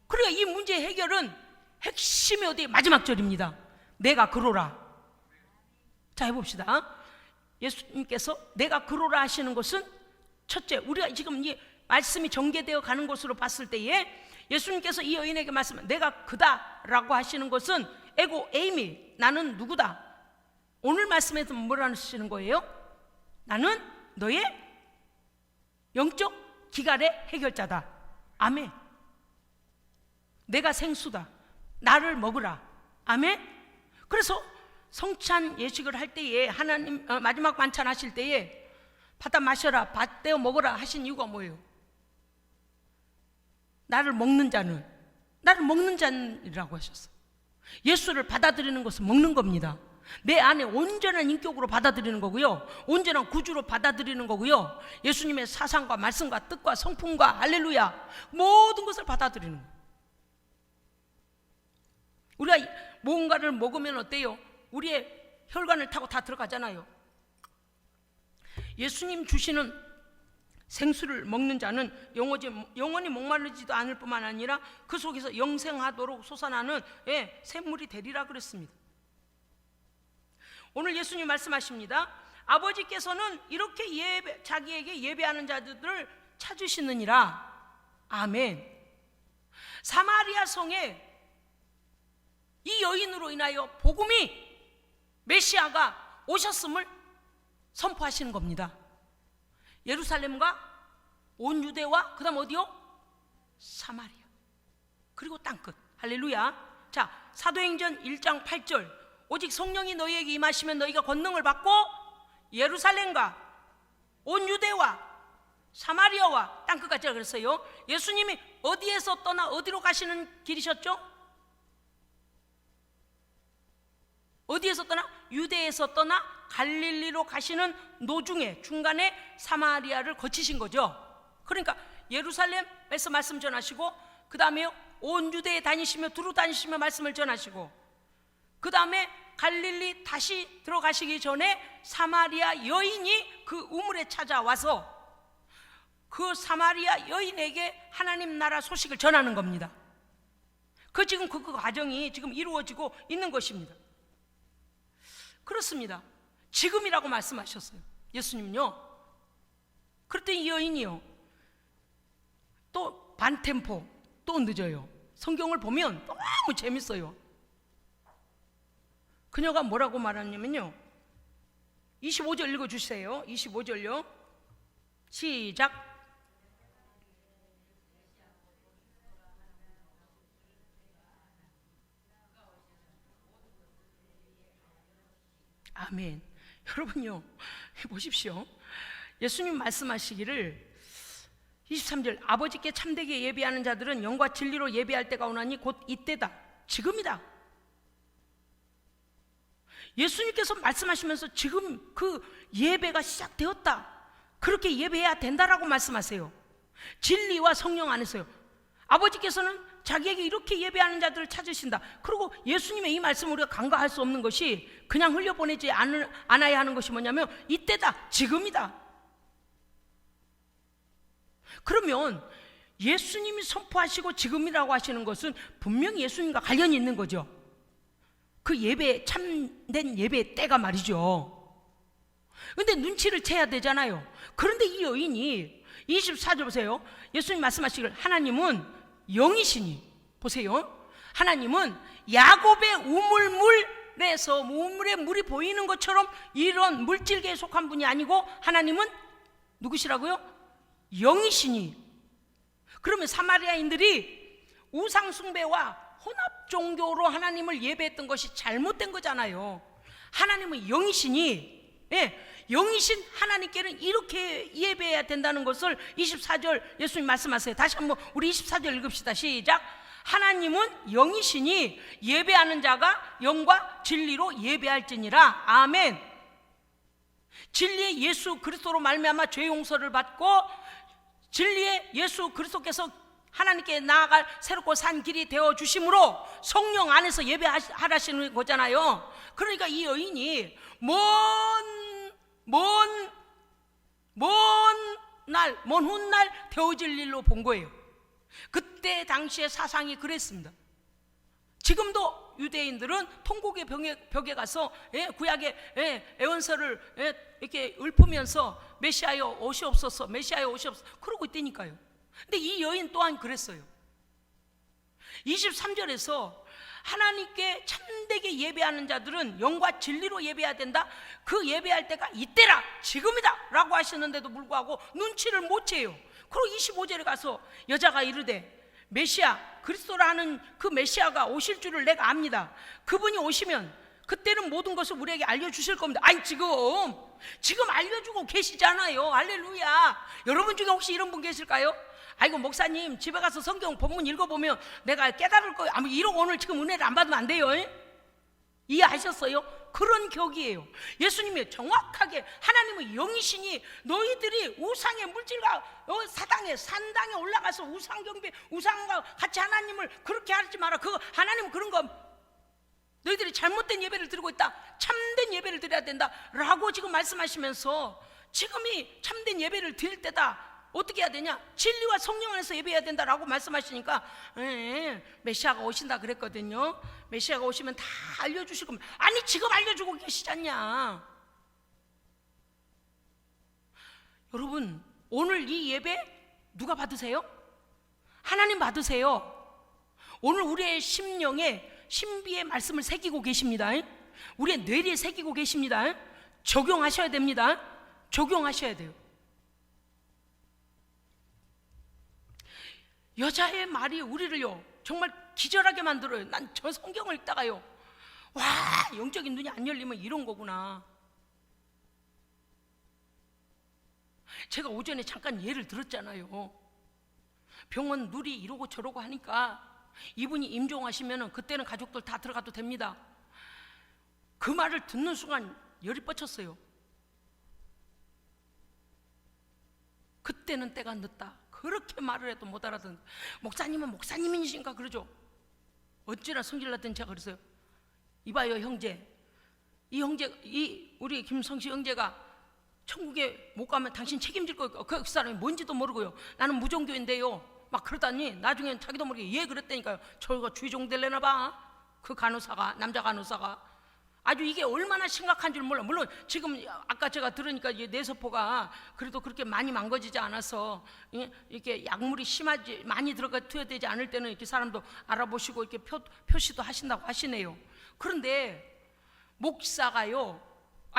그러니까 이 문제의 해결은 핵심이 어디? 마지막 절입니다. 내가 그로라. 자, 해봅시다. 예수님께서 내가 그로라 하시는 것은 첫째, 우리가 지금 이 말씀이 전개되어 가는 것으로 봤을 때에 예수님께서 이 여인에게 말씀하면 내가 그다라고 하시는 것은 에고 에이미, 나는 누구다. 오늘 말씀에서 뭐라 하시는 거예요? 나는 너의 영적 기갈의 해결자다. 아멘. 내가 생수다. 나를 먹으라. 아멘. 그래서 성찬 예식을 할 때에 하나님 마지막 만찬 하실 때에 받아 마셔라, 받대어 먹어라 하신 이유가 뭐예요? 나를 먹는 자는이라고 하셨어요. 예수를 받아들이는 것은 먹는 겁니다. 내 안에 온전한 인격으로 받아들이는 거고요, 온전한 구주로 받아들이는 거고요, 예수님의 사상과 말씀과 뜻과 성품과 할렐루야 모든 것을 받아들이는 거예요. 우리가 뭔가를 먹으면 어때요? 우리의 혈관을 타고 다 들어가잖아요. 예수님 주시는 생수를 먹는 자는 영원히 목마르지도 않을 뿐만 아니라 그 속에서 영생하도록 솟아나는 샘물이 되리라 그랬습니다. 오늘 예수님 말씀하십니다. 아버지께서는 이렇게 자기에게 예배하는 자들을 찾으시느니라. 아멘. 사마리아 성에 이 여인으로 인하여 복음이, 메시아가 오셨음을 선포하시는 겁니다. 예루살렘과 온 유대와 그 다음 어디요? 사마리아, 그리고 땅끝. 할렐루야. 자, 사도행전 1장 8절 오직 성령이 너희에게 임하시면 너희가 권능을 받고 예루살렘과 온 유대와 사마리아와 땅끝까지 그랬어요. 예수님이 어디에서 떠나 어디로 가시는 길이셨죠? 어디에서 떠나? 유대에서 떠나 갈릴리로 가시는 노중에 중간에 사마리아를 거치신 거죠. 그러니까 예루살렘에서 말씀 전하시고, 그 다음에 온 유대에 다니시며 두루 다니시며 말씀을 전하시고, 그 다음에 갈릴리 다시 들어가시기 전에 사마리아 여인이 그 우물에 찾아와서 그 사마리아 여인에게 하나님 나라 소식을 전하는 겁니다. 지금 그 과정이 지금 이루어지고 있는 것입니다. 그렇습니다. 지금이라고 말씀하셨어요, 예수님은요. 그랬더니 이 여인이요, 또 반템포, 또 늦어요. 성경을 보면 너무 재밌어요. 그녀가 뭐라고 말하냐면요, 25절 읽어주세요. 25절요. 시작. 아멘. 여러분요, 보십시오. 예수님 말씀하시기를 23절 아버지께 참되게 예배하는 자들은 영과 진리로 예배할 때가 오나니 곧 이때다, 지금이다. 예수님께서 말씀하시면서 지금 그 예배가 시작되었다, 그렇게 예배해야 된다라고 말씀하세요. 진리와 성령 안에서요. 아버지께서는 자기에게 이렇게 예배하는 자들을 찾으신다. 그리고 예수님의 이 말씀을 우리가 간과할 수 없는 것이 그냥 흘려보내지 않아야 하는 것이 뭐냐면 이때다, 지금이다. 그러면 예수님이 선포하시고 지금이라고 하시는 것은 분명히 예수님과 관련이 있는 거죠. 그 예배, 참된 예배의 때가 말이죠. 근데 눈치를 채야 되잖아요. 그런데 이 여인이 24절 보세요. 예수님 말씀하시길 하나님은 영이시니, 보세요, 하나님은 야곱의 우물에서 우물에 물이 보이는 것처럼 이런 물질계에 속한 분이 아니고 하나님은 누구시라고요? 영이시니. 그러면 사마리아인들이 우상숭배와 혼합 종교로 하나님을 예배했던 것이 잘못된 거잖아요. 하나님은 영이시니, 영이신 하나님께는 이렇게 예배해야 된다는 것을 24절 예수님 말씀하세요. 다시 한번 우리 24절 읽읍시다. 시작. 하나님은 영이시니 예배하는 자가 영과 진리로 예배할지니라. 아멘. 진리의 예수 그리스도로 말미암아 죄 용서를 받고 진리의 예수 그리스도께서 하나님께 나아갈 새롭고 산 길이 되어 주심으로 성령 안에서 예배하시는 거잖아요. 그러니까 이 여인이 먼 훗날 되어질 일로 본 거예요. 그때 당시의 사상이 그랬습니다. 지금도 유대인들은 통곡의 벽에 가서 구약의 애원서를 이렇게 읊으면서 메시아여 오시옵소서, 메시아여 오시옵소서 그러고 있다니까요. 근데 이 여인 또한 그랬어요. 23절에서 하나님께 참되게 예배하는 자들은 영과 진리로 예배해야 된다, 그 예배할 때가 이때라, 지금이다 라고 하시는데도 불구하고 눈치를 못 채요. 그리고 25절에 가서 여자가 이르되 메시아 그리스도라는 그 메시아가 오실 줄을 내가 압니다. 그분이 오시면 그때는 모든 것을 우리에게 알려주실 겁니다. 아니 지금 알려주고 계시잖아요. 할렐루야. 여러분 중에 혹시 이런 분 계실까요? 아이고 목사님 집에 가서 성경 본문 읽어보면 내가 깨달을 거예요. 아무 이러고 오늘 지금 은혜를 안 받으면 안 돼요. 이해하셨어요? 그런 격이에요. 예수님이 정확하게 하나님은 영이시니 너희들이 우상의 물질과 산당에 올라가서 우상 경배, 우상과 같이 하나님을 그렇게 하지 마라. 그거 하나님은 그런 거 너희들이 잘못된 예배를 드리고 있다, 참된 예배를 드려야 된다 라고 지금 말씀하시면서 지금이 참된 예배를 드릴 때다. 어떻게 해야 되냐? 진리와 성령 안에서 예배해야 된다라고 말씀하시니까 메시아가 오신다 그랬거든요. 메시아가 오시면 다 알려주실 겁니다. 아니 지금 알려주고 계시지 않냐? 여러분 오늘 이 예배 누가 받으세요? 하나님 받으세요. 오늘 우리의 심령에 신비의 말씀을 새기고 계십니다. 우리의 뇌리에 새기고 계십니다. 적용하셔야 됩니다. 적용하셔야 돼요. 여자의 말이 우리를요 정말 기절하게 만들어요. 난 저 성경을 읽다가요, 와, 영적인 눈이 안 열리면 이런 거구나. 제가 오전에 잠깐 예를 들었잖아요. 병원 누리 이러고 저러고 하니까 이분이 임종하시면 그때는 가족들 다 들어가도 됩니다. 그 말을 듣는 순간 열이 뻗쳤어요. 그때는 때가 늦다. 그렇게 말을 해도 못 알아듣는. 목사님은 목사님이신가 그러죠. 어찌나 성질났던 제가 그랬어요. 이봐요 형제, 우리 김성시 형제가 천국에 못 가면 당신 책임질 거예요. 그 사람이 뭔지도 모르고요. 나는 무종교인데요 막 그러다니 나중엔 자기도 모르게 예 그랬다니까요. 저희가 주의종 될래나 봐. 그 간호사가, 남자 간호사가 아주 이게 얼마나 심각한 줄 몰라. 물론 지금 아까 제가 들으니까 뇌세포가 그래도 그렇게 많이 망가지지 않아서 이렇게 약물이 심하지 많이 투여되지 않을 때는 이렇게 사람도 알아보시고 이렇게 표시도 하신다고 하시네요. 그런데 목사가요,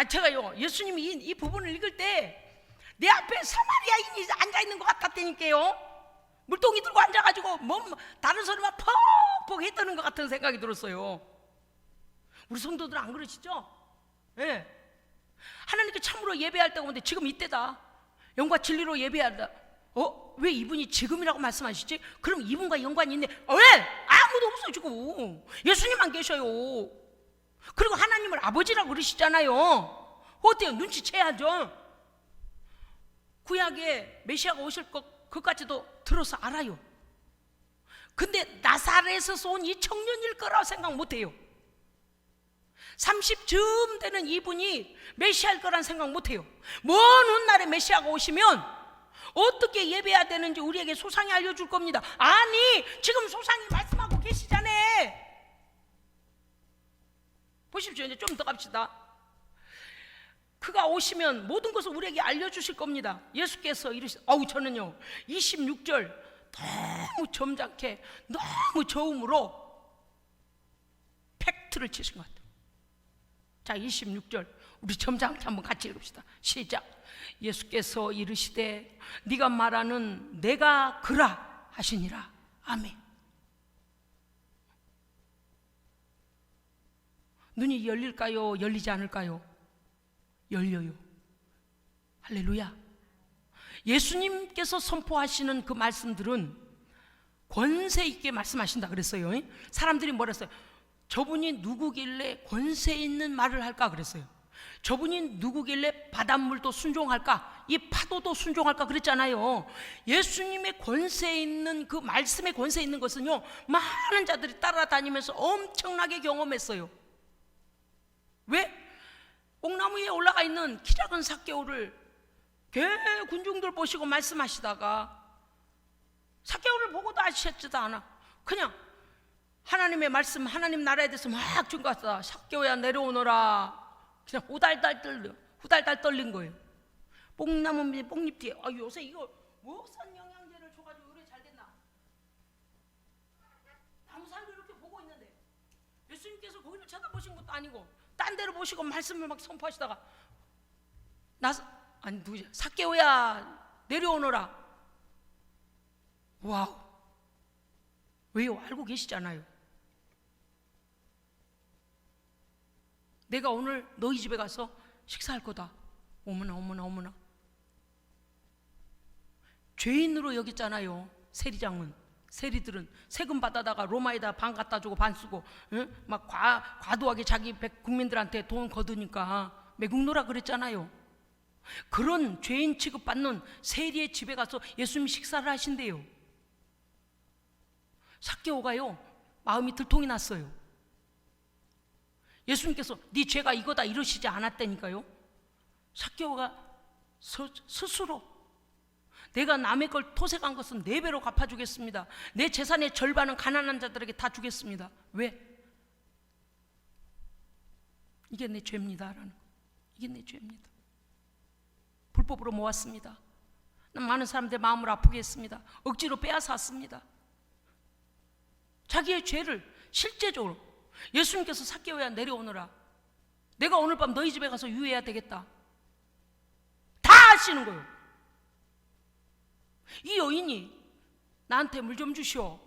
제가요 예수님이 이 부분을 읽을 때 내 앞에 사마리아인이 앉아 있는 것 같았다니까요. 물동이 들고 앉아가지고 다른 소리만 퍽퍽 했다는 것 같은 생각이 들었어요. 우리 성도들은 안 그러시죠? 네. 하나님께 참으로 예배할 때가 오는데 지금 이때다. 영과 진리로 예배한다. 왜 이분이 지금이라고 말씀하시지? 그럼 이분과 연관이 있네. 왜? 아무도 없어 지금. 예수님만 계셔요. 그리고 하나님을 아버지라고 그러시잖아요. 어때요? 눈치채야죠. 구약에 메시아가 오실 것 그것까지도 들어서 알아요. 근데 나사렛에서 온 이 청년일 거라고 생각 못해요. 30쯤 되는 이분이 메시아일 거란 생각 못해요. 먼 훗날에 메시아가 오시면 어떻게 예배해야 되는지 우리에게 소상히 알려줄 겁니다. 아니 지금 소상히 말씀하고 계시잖아요. 보십시오. 이제 좀 더 갑시다. 그가 오시면 모든 것을 우리에게 알려주실 겁니다. 예수께서 이르시되, 저는요 26절 너무 점잖게 너무 저음으로 팩트를 치신 것 같아요. 자, 26절 우리 점잖게 한번 같이 읽읍시다. 시작. 예수께서 이르시되 네가 말하는 내가 그라 하시니라. 아멘. 눈이 열릴까요? 열리지 않을까요? 열려요. 할렐루야. 예수님께서 선포하시는 그 말씀들은 권세 있게 말씀하신다 그랬어요. 사람들이 뭐라 했어요? 저분이 누구길래 권세 있는 말을 할까 그랬어요. 저분이 누구길래 바닷물도 순종할까? 이 파도도 순종할까? 그랬잖아요. 예수님의 권세 있는 그 말씀의 권세 있는 것은요, 많은 자들이 따라다니면서 엄청나게 경험했어요. 왜? 뽕나무 위에 올라가 있는 키 작은 삭개오를 군중들 보시고 말씀하시다가 삭개오를 보고도 아시지도 않아. 그냥 하나님의 말씀, 하나님 나라에 대해서 막 증거하다. 삭개오야 내려오너라. 그냥 후달달 떨린 거예요. 뽕나무 밑에 뽕잎 뒤에. 요새 이거 무슨 영양제를 줘가지고 요리 잘 됐나? 나무살도 이렇게 보고 있는데 예수님께서 거기를 쳐다보신 것도 아니고 딴 데로 보시고 말씀을 막 선포하시다가 누구지? 삭개오야 내려오너라. 와우. 왜요? 알고 계시잖아요. 내가 오늘 너희 집에 가서 식사할 거다. 어머나 어머나 어머나. 죄인으로 여겼잖아요. 세리장은, 세리들은 세금 받아다가 로마에다 반 갖다 주고 반 쓰고, 막 과도하게 자기 국민들한테 돈 거두니까 매국노라 그랬잖아요. 그런 죄인 취급받는 세리의 집에 가서 예수님이 식사를 하신대요. 삭개오가요 마음이 들통이 났어요. 예수님께서 네 죄가 이거다 이러시지 않았다니까요. 삭개오가 스스로 내가 남의 걸 토색한 것은 4배로 갚아주겠습니다. 내 재산의 절반은 가난한 자들에게 다 주겠습니다. 왜? 이게 내 죄입니다 라는 거. 이게 내 죄입니다. 불법으로 모았습니다. 많은 사람들의 마음을 아프게 했습니다. 억지로 빼앗았습니다. 자기의 죄를 실제적으로 예수님께서 삭개오야 내려오너라. 내가 오늘 밤 너희 집에 가서 유해해야 되겠다. 다 아시는 거예요. 이 여인이 나한테 물 좀 주시오.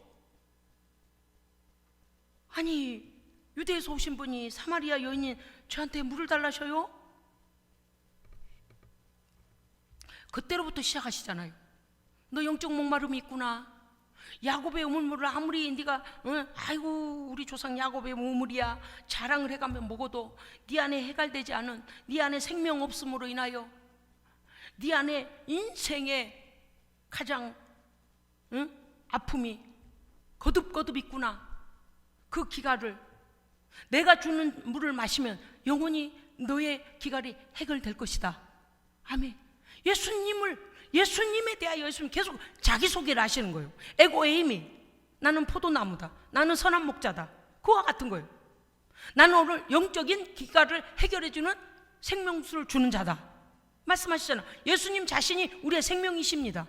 아니 유대에서 오신 분이 사마리아 여인이 저한테 물을 달라셔요? 그때로부터 시작하시잖아요. 너 영적 목마름이 있구나. 야곱의 우물물을 아무리 네가 아이고 우리 조상 야곱의 우물이야 자랑을 해가면 먹어도 네 안에 해갈되지 않은 네 안에 생명 없음으로 인하여 네 안에 인생의 가장 아픔이 거듭거듭 있구나. 그 기갈을 내가 주는 물을 마시면 영원히 너의 기갈이 해결될 것이다. 아멘. 예수님에 대하여 예수님 계속 자기소개를 하시는 거예요. 에고에이미, 나는 포도나무다. 나는 선한 목자다. 그와 같은 거예요. 나는 오늘 영적인 기갈을 해결해주는 생명수를 주는 자다. 말씀하시잖아. 예수님 자신이 우리의 생명이십니다.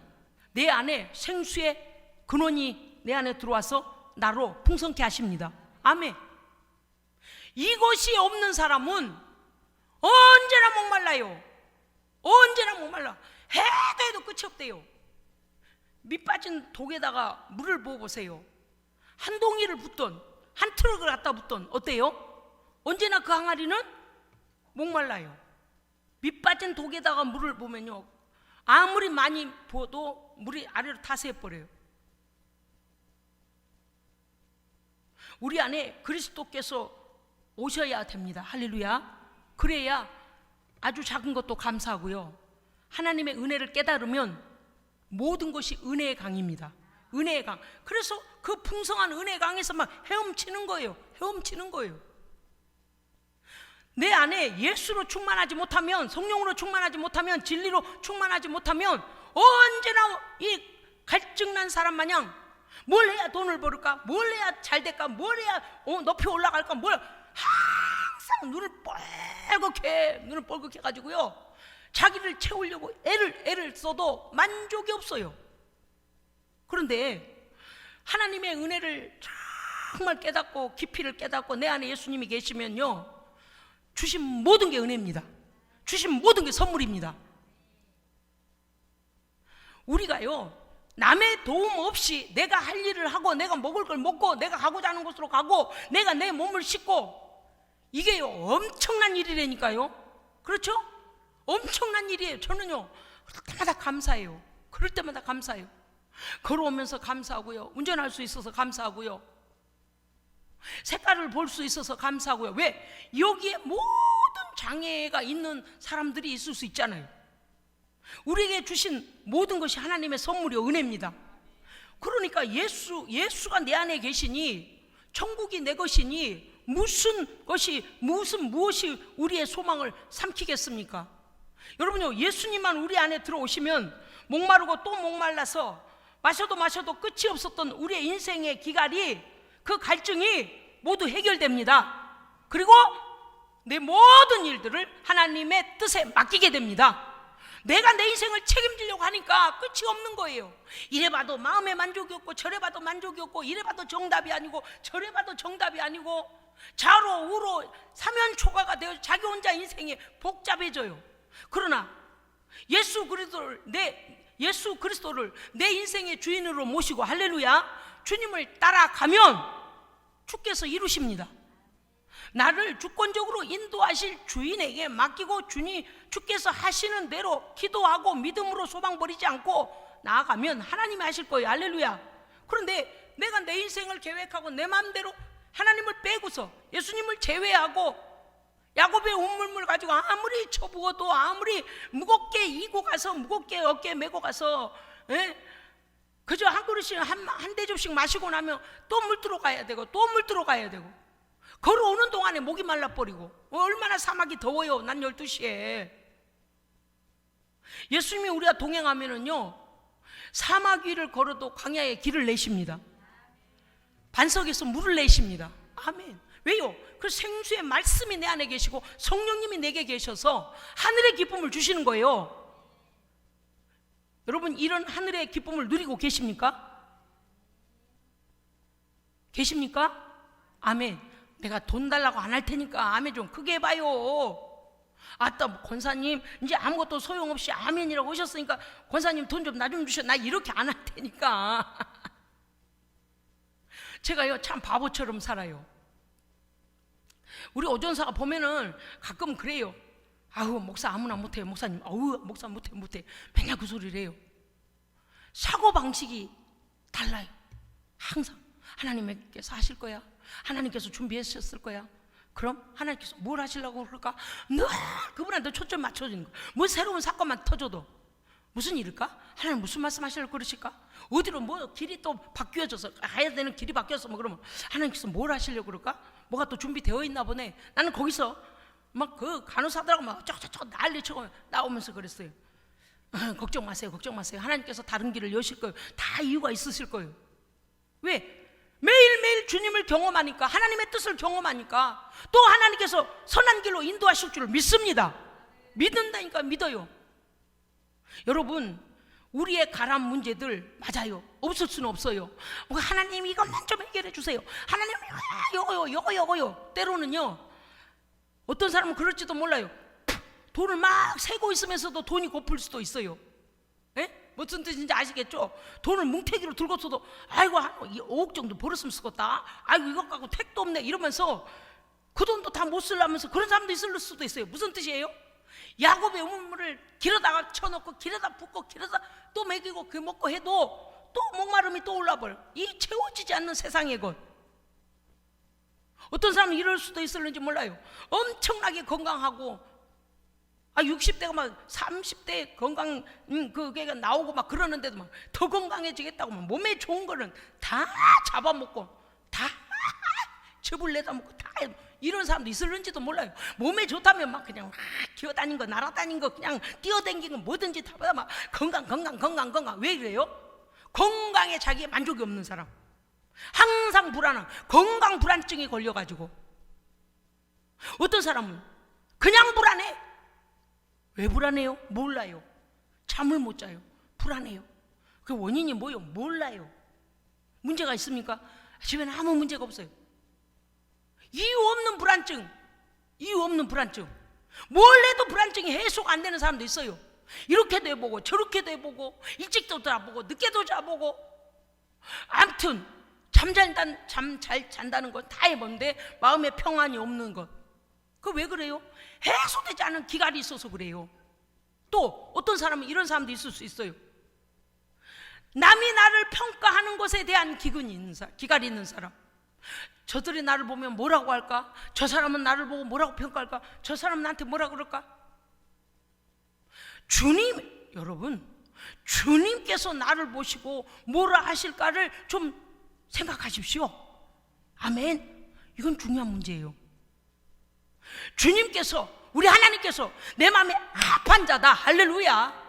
내 안에 생수의 근원이 내 안에 들어와서 나로 풍성케 하십니다. 아멘. 이것이 없는 사람은 언제나 목말라요. 언제나 목말라. 해도 해도 끝이 없대요. 밑 빠진 독에다가 물을 부어보세요. 한 동이를 붓던 한 트럭을 갖다 붓던 어때요? 언제나 그 항아리는 목말라요. 밑 빠진 독에다가 물을 부으면요 아무리 많이 부어도 물이 아래로 타세해버려요. 우리 안에 그리스도께서 오셔야 됩니다. 할렐루야. 그래야 아주 작은 것도 감사하고요, 하나님의 은혜를 깨달으면 모든 것이 은혜의 강입니다. 은혜의 강. 그래서 그 풍성한 은혜의 강에서 막 헤엄치는 거예요. 헤엄치는 거예요. 내 안에 예수로 충만하지 못하면, 성령으로 충만하지 못하면, 진리로 충만하지 못하면 언제나 이 갈증난 사람 마냥 뭘 해야 돈을 벌을까, 뭘 해야 잘 될까, 뭘 해야 높이 올라갈까, 뭘 항상 눈을 뻘겋게 가지고요, 자기를 채우려고 애를 써도 만족이 없어요. 그런데 하나님의 은혜를 정말 깨닫고 깊이를 깨닫고 내 안에 예수님이 계시면요, 주신 모든 게 은혜입니다. 주신 모든 게 선물입니다. 우리가요, 남의 도움 없이 내가 할 일을 하고, 내가 먹을 걸 먹고, 내가 가고자 하는 곳으로 가고, 내가 내 몸을 씻고, 이게요 엄청난 일이라니까요. 그렇죠? 엄청난 일이에요. 저는요 그럴 때마다 감사해요. 그럴 때마다 감사해요. 걸어오면서 감사하고요, 운전할 수 있어서 감사하고요, 색깔을 볼 수 있어서 감사하고요. 왜? 여기에 모든 장애가 있는 사람들이 있을 수 있잖아요. 우리에게 주신 모든 것이 하나님의 선물이 은혜입니다. 그러니까 예수가 내 안에 계시니, 천국이 내 것이니 무엇이 우리의 소망을 삼키겠습니까? 여러분요, 예수님만 우리 안에 들어오시면 목마르고 또 목말라서 마셔도 끝이 없었던 우리의 인생의 기갈이, 그 갈증이 모두 해결됩니다. 그리고 내 모든 일들을 하나님의 뜻에 맡기게 됩니다. 내가 내 인생을 책임지려고 하니까 끝이 없는 거예요. 이래 봐도 마음의 만족이 없고, 저래 봐도 만족이 없고, 이래 봐도 정답이 아니고, 저래 봐도 정답이 아니고, 좌로 우로 사면초가가 되어 자기 혼자 인생이 복잡해져요. 그러나 예수 그리스도를 내 인생의 주인으로 모시고, 할렐루야, 주님을 따라가면 주께서 이루십니다. 나를 주권적으로 인도하실 주인에게 맡기고 주께서 하시는 대로 기도하고 믿음으로 소망 버리지 않고 나아가면 하나님이 하실 거예요. 할렐루야. 그런데 내가 내 인생을 계획하고 내 마음대로 하나님을 빼고서 예수님을 제외하고 야곱의 운물을 가지고 아무리 쳐부어도, 아무리 무겁게 이고 가서, 무겁게 어깨에 메고 가서, 그저 한 그릇씩 한 대접씩 마시고 나면 또 물 들어가야 되고, 또 물 들어가야 되고, 걸어오는 동안에 목이 말라버리고, 얼마나 사막이 더워요. 난 12시에 예수님이 우리가 동행하면은요, 사막 위를 걸어도 광야에 길을 내십니다. 반석에서 물을 내십니다. 아멘. 왜요? 그 생수의 말씀이 내 안에 계시고 성령님이 내게 계셔서 하늘의 기쁨을 주시는 거예요. 여러분, 이런 하늘의 기쁨을 누리고 계십니까? 계십니까? 아멘. 내가 돈 달라고 안 할 테니까 아멘 좀 크게 해봐요. 아따, 권사님 이제 아무것도 소용없이 아멘이라고 하셨으니까 권사님 돈 좀 나 좀 주셔. 나 이렇게 안 할 테니까. 제가요 참 바보처럼 살아요. 우리 오전사가 보면은 가끔 그래요. 아우, 목사 아무나 못해요. 목사님, 아우, 목사 못해. 맨날 그 소리를 해요. 사고방식이 달라요. 항상 하나님께서 하실 거야, 하나님께서 준비하셨을 거야. 그럼 하나님께서 뭘 하시려고 그럴까? 늘 그분한테 초점 맞춰지는 거야. 뭐 새로운 사건만 터져도 무슨 일일까? 하나님 무슨 말씀 하시려고 그러실까? 어디로 뭐 길이 또 바뀌어져서 가야 되는 길이 바뀌었어. 뭐 그러면 하나님께서 뭘 하시려고 그럴까? 뭐가 또 준비되어 있나 보네. 나는 거기서 막 그 간호사들하고 막 쩍쩍쩍 난리치고 나오면서 그랬어요. 걱정 마세요. 하나님께서 다른 길을 여실 거예요. 다 이유가 있으실 거예요. 왜? 매일매일 주님을 경험하니까, 하나님의 뜻을 경험하니까 또 하나님께서 선한 길로 인도하실 줄 믿습니다. 믿는다니까, 믿어요. 여러분, 우리의 가람 문제들 맞아요. 없을 수는 없어요. 하나님 이것만 좀 해결해 주세요. 하나님 요거요. 때로는요, 어떤 사람은 그럴지도 몰라요. 돈을 막 세고 있으면서도 돈이 고플 수도 있어요. 무슨 뜻인지 아시겠죠? 돈을 뭉태기로 들고서도 아이고 5억 정도 벌었으면 쓰겠다, 아이고 이것 갖고 택도 없네 이러면서 그 돈도 다 못 쓰려면서 그런 사람도 있을 수도 있어요. 무슨 뜻이에요? 야곱의 우물물을 길어다가 쳐놓고 길어다 붓고 길어다 또 먹이고 그 먹고 해도 또 목마름이 또 올라버려. 이 채워지지 않는 세상의 것. 어떤 사람은 이럴 수도 있을는지 몰라요. 엄청나게 건강하고 60대가 막 30대 건강 그게 나오고 막 그러는데도 막 더 건강해지겠다고 막 몸에 좋은 거는 다 잡아먹고 다 즙을 내다 먹고 다 이런 사람도 있을는지도 몰라요. 몸에 좋다면 막 그냥 막 기어다닌 거 날아다닌 거 그냥 뛰어다니는 거 뭐든지 다 막 건강. 왜 그래요? 건강에 자기의 만족이 없는 사람, 항상 불안한 건강 불안증에 걸려가지고. 어떤 사람은 그냥 불안해. 왜 불안해요? 몰라요. 잠을 못 자요. 불안해요. 그 원인이 뭐예요? 몰라요. 문제가 있습니까? 집에는 아무 문제가 없어요. 이유 없는 불안증. 뭘 해도 불안증이 해소가 안 되는 사람도 있어요. 이렇게도 해보고 저렇게도 해보고 일찍도 자보고 늦게도 자보고 아무튼 잠 잘 잔다는 건 다 해보는데 마음에 평안이 없는 것. 그 왜 그래요? 해소되지 않은 기갈이 있어서 그래요. 또 어떤 사람은 이런 사람도 있을 수 있어요. 남이 나를 평가하는 것에 대한 기갈이 있는 사람. 저들이 나를 보면 뭐라고 할까? 저 사람은 나를 보고 뭐라고 평가할까? 저 사람은 나한테 뭐라 그럴까? 여러분, 주님께서 나를 보시고 뭐라 하실까를 좀 생각하십시오. 아멘. 이건 중요한 문제예요. 주님께서, 우리 하나님께서 내 마음에 합한 자다. 할렐루야.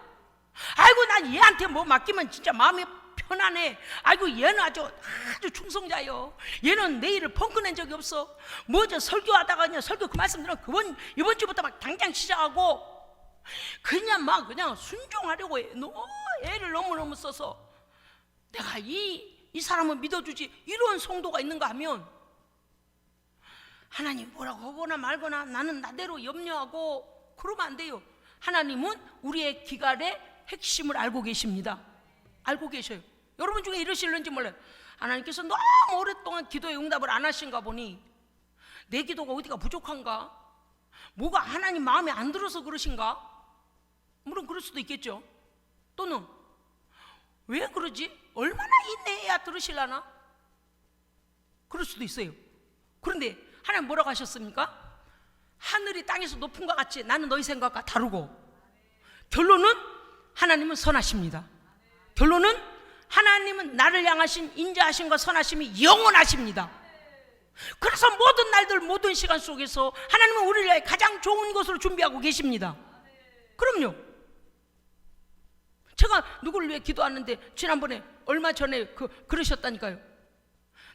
아이고, 난 얘한테 뭐 맡기면 진짜 마음이 편안해. 아이고, 얘는 아주 충성자요. 얘는 내 일을 펑크낸 적이 없어. 뭐죠? 설교하다가 그냥 설교 그 말씀 들으면 이번 주부터 막 당장 시작하고 그냥 순종하려고 해. 애를 너무너무 써서 내가 이 사람은 믿어주지, 이런 성도가 있는가 하면 하나님 뭐라고 하거나 말거나 나는 나대로 염려하고 그러면 안 돼요. 하나님은 우리의 기갈의 핵심을 알고 계십니다. 알고 계셔요. 여러분 중에 이러실는지 몰라요. 하나님께서 너무 오랫동안 기도의 응답을 안 하신가 보니 내 기도가 어디가 부족한가? 뭐가 하나님 마음에 안 들어서 그러신가? 물론 그럴 수도 있겠죠. 또는 왜 그러지? 얼마나 인내해야 들으실라나? 그럴 수도 있어요. 그런데 하나님 뭐라고 하셨습니까? 하늘이 땅에서 높은 것 같이 나는 너희 생각과 다르고. 결론은 하나님은 선하십니다. 결론은 하나님은 나를 향하신 인자하심과 선하심이 영원하십니다. 그래서 모든 날들 모든 시간 속에서 하나님은 우리를 위해 가장 좋은 것으로 준비하고 계십니다. 그럼요. 제가 누구를 위해 기도하는데 지난번에 얼마 전에 그러셨다니까요.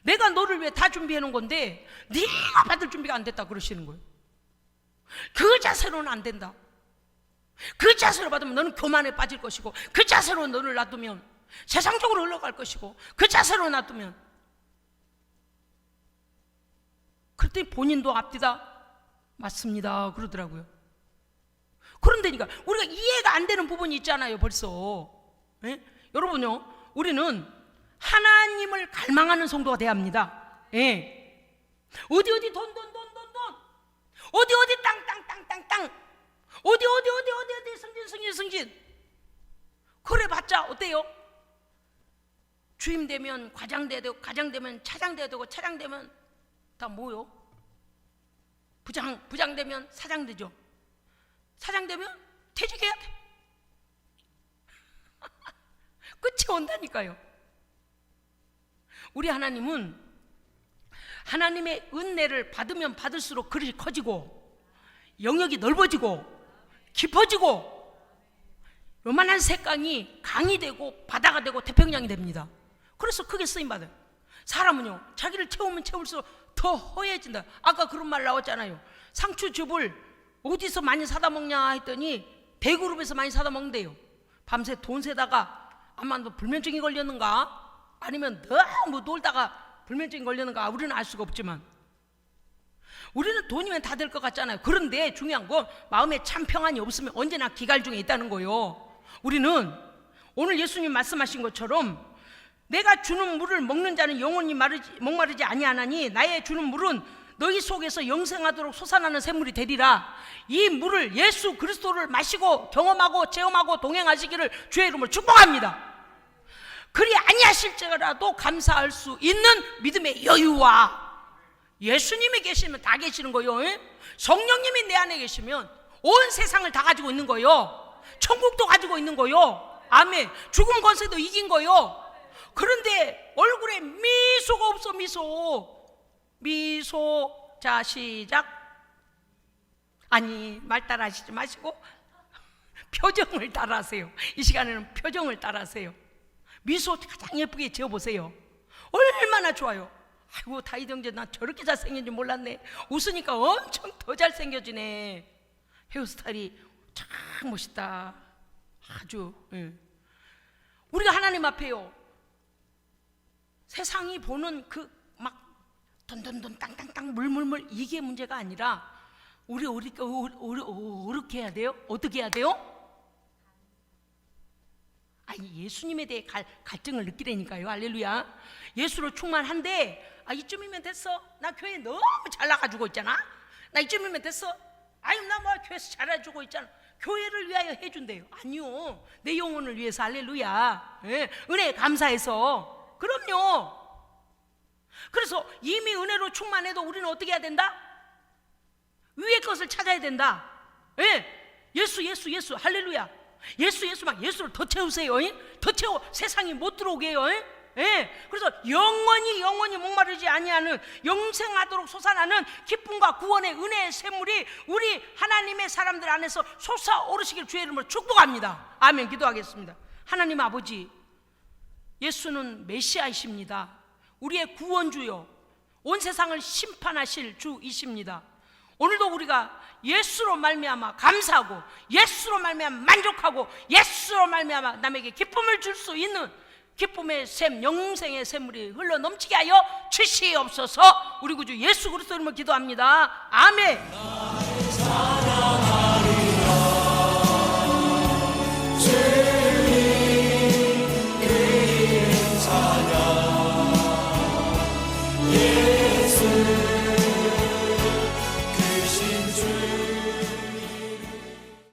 내가 너를 위해 다 준비해 놓은 건데 네가 받을 준비가 안 됐다 그러시는 거예요. 그 자세로는 안 된다. 그 자세로 받으면 너는 교만에 빠질 것이고, 그 자세로 너를 놔두면 세상적으로 흘러갈 것이고, 그 자세로 놔두면. 그랬더니 본인도 앞뒤다 맞습니다 그러더라고요. 그런데니까 우리가 이해가 안 되는 부분이 있잖아요. 벌써 여러분요, 우리는 하나님을 갈망하는 성도가 돼야 합니다. 어디 돈 어디 땅 어디 승진 그래 봤자 어때요? 주임 되면 과장 돼야 되고, 과장 되면 차장 돼야 되고, 차장 되면 다 뭐요? 부장 되면 사장 되죠. 사장 되면 퇴직해야 돼. 끝이 온다니까요. 우리 하나님은 하나님의 은혜를 받으면 받을수록 그릇이 커지고 영역이 넓어지고 깊어지고 요만한 새강이 강이 되고 바다가 되고 태평양이 됩니다. 그래서 크게 쓰임받아요. 사람은요, 자기를 채우면 채울수록 더 허해진다. 아까 그런 말 나왔잖아요. 상추즙을 어디서 많이 사다 먹냐 했더니 대그룹에서 많이 사다 먹는데요. 밤새 돈 세다가 아마 너 불면증이 걸렸는가, 아니면 너무 놀다가 불면증이 걸렸는가, 우리는 알 수가 없지만 우리는 돈이면 다 될 것 같잖아요. 그런데 중요한 건 마음에 참 평안이 없으면 언제나 기갈 중에 있다는 거예요. 우리는 오늘 예수님 말씀하신 것처럼 내가 주는 물을 먹는 자는 영원히 목마르지 아니하나니 나의 주는 물은 너희 속에서 영생하도록 솟아나는 샘물이 되리라. 이 물을 예수 그리스도를 마시고 경험하고 체험하고 동행하시기를 주의 이름으로 축복합니다. 그리 아니하실지라도 감사할 수 있는 믿음의 여유와, 예수님이 계시면 다 계시는 거예요. 성령님이 내 안에 계시면 온 세상을 다 가지고 있는 거예요. 천국도 가지고 있는 거예요. 아멘. 죽음 권세도 이긴 거예요. 그런데 얼굴에 미소가 없어. 미소. 자, 시작. 아니, 말 따라하시지 마시고 표정을 따라하세요. 이 시간에는 표정을 따라하세요. 미소 가장 예쁘게 지어보세요. 얼마나 좋아요. 아이고, 다윗 형제 나 저렇게 잘생긴지 몰랐네. 웃으니까 엄청 더 잘생겨지네. 헤어스타일이 참 멋있다. 아주. 우리가 하나님 앞에요, 세상이 보는 그 막 돈돈돈 땅땅땅 물물물 이게 문제가 아니라 우리 어떻게 해야 돼요? 어떻게 해야 돼요? 아니, 예수님에 대해 갈증을 느끼라니까요. 할렐루야. 예수로 충만한데, 이쯤이면 됐어. 나 교회 너무 잘 나가지고 있잖아. 나 이쯤이면 됐어. 아니, 나 뭐 교회에서 잘해주고 있잖아. 교회를 위하여 해준대요. 아니요, 내 영혼을 위해서. 할렐루야. 은혜에 감사해서. 그럼요. 그래서 이미 은혜로 충만해도 우리는 어떻게 해야 된다? 위의 것을 찾아야 된다. 예수 할렐루야. 예수 막 예수를 더 채우세요. 더 채워 세상이 못 들어오게 해요. 그래서 영원히 목마르지 아니하는 영생하도록 솟아나는 기쁨과 구원의 은혜의 샘물이 우리 하나님의 사람들 안에서 솟아오르시길 주의 이름으로 축복합니다. 아멘. 기도하겠습니다. 하나님 아버지, 예수는 메시아이십니다. 우리의 구원주요, 온 세상을 심판하실 주이십니다. 오늘도 우리가 예수로 말미암아 감사하고, 예수로 말미암아 만족하고, 예수로 말미암아 남에게 기쁨을 줄 수 있는 기쁨의 샘, 영생의 샘물이 흘러 넘치게 하여 주시옵소서. 우리 구주 예수 그리스도 이름으로 기도합니다. 아멘.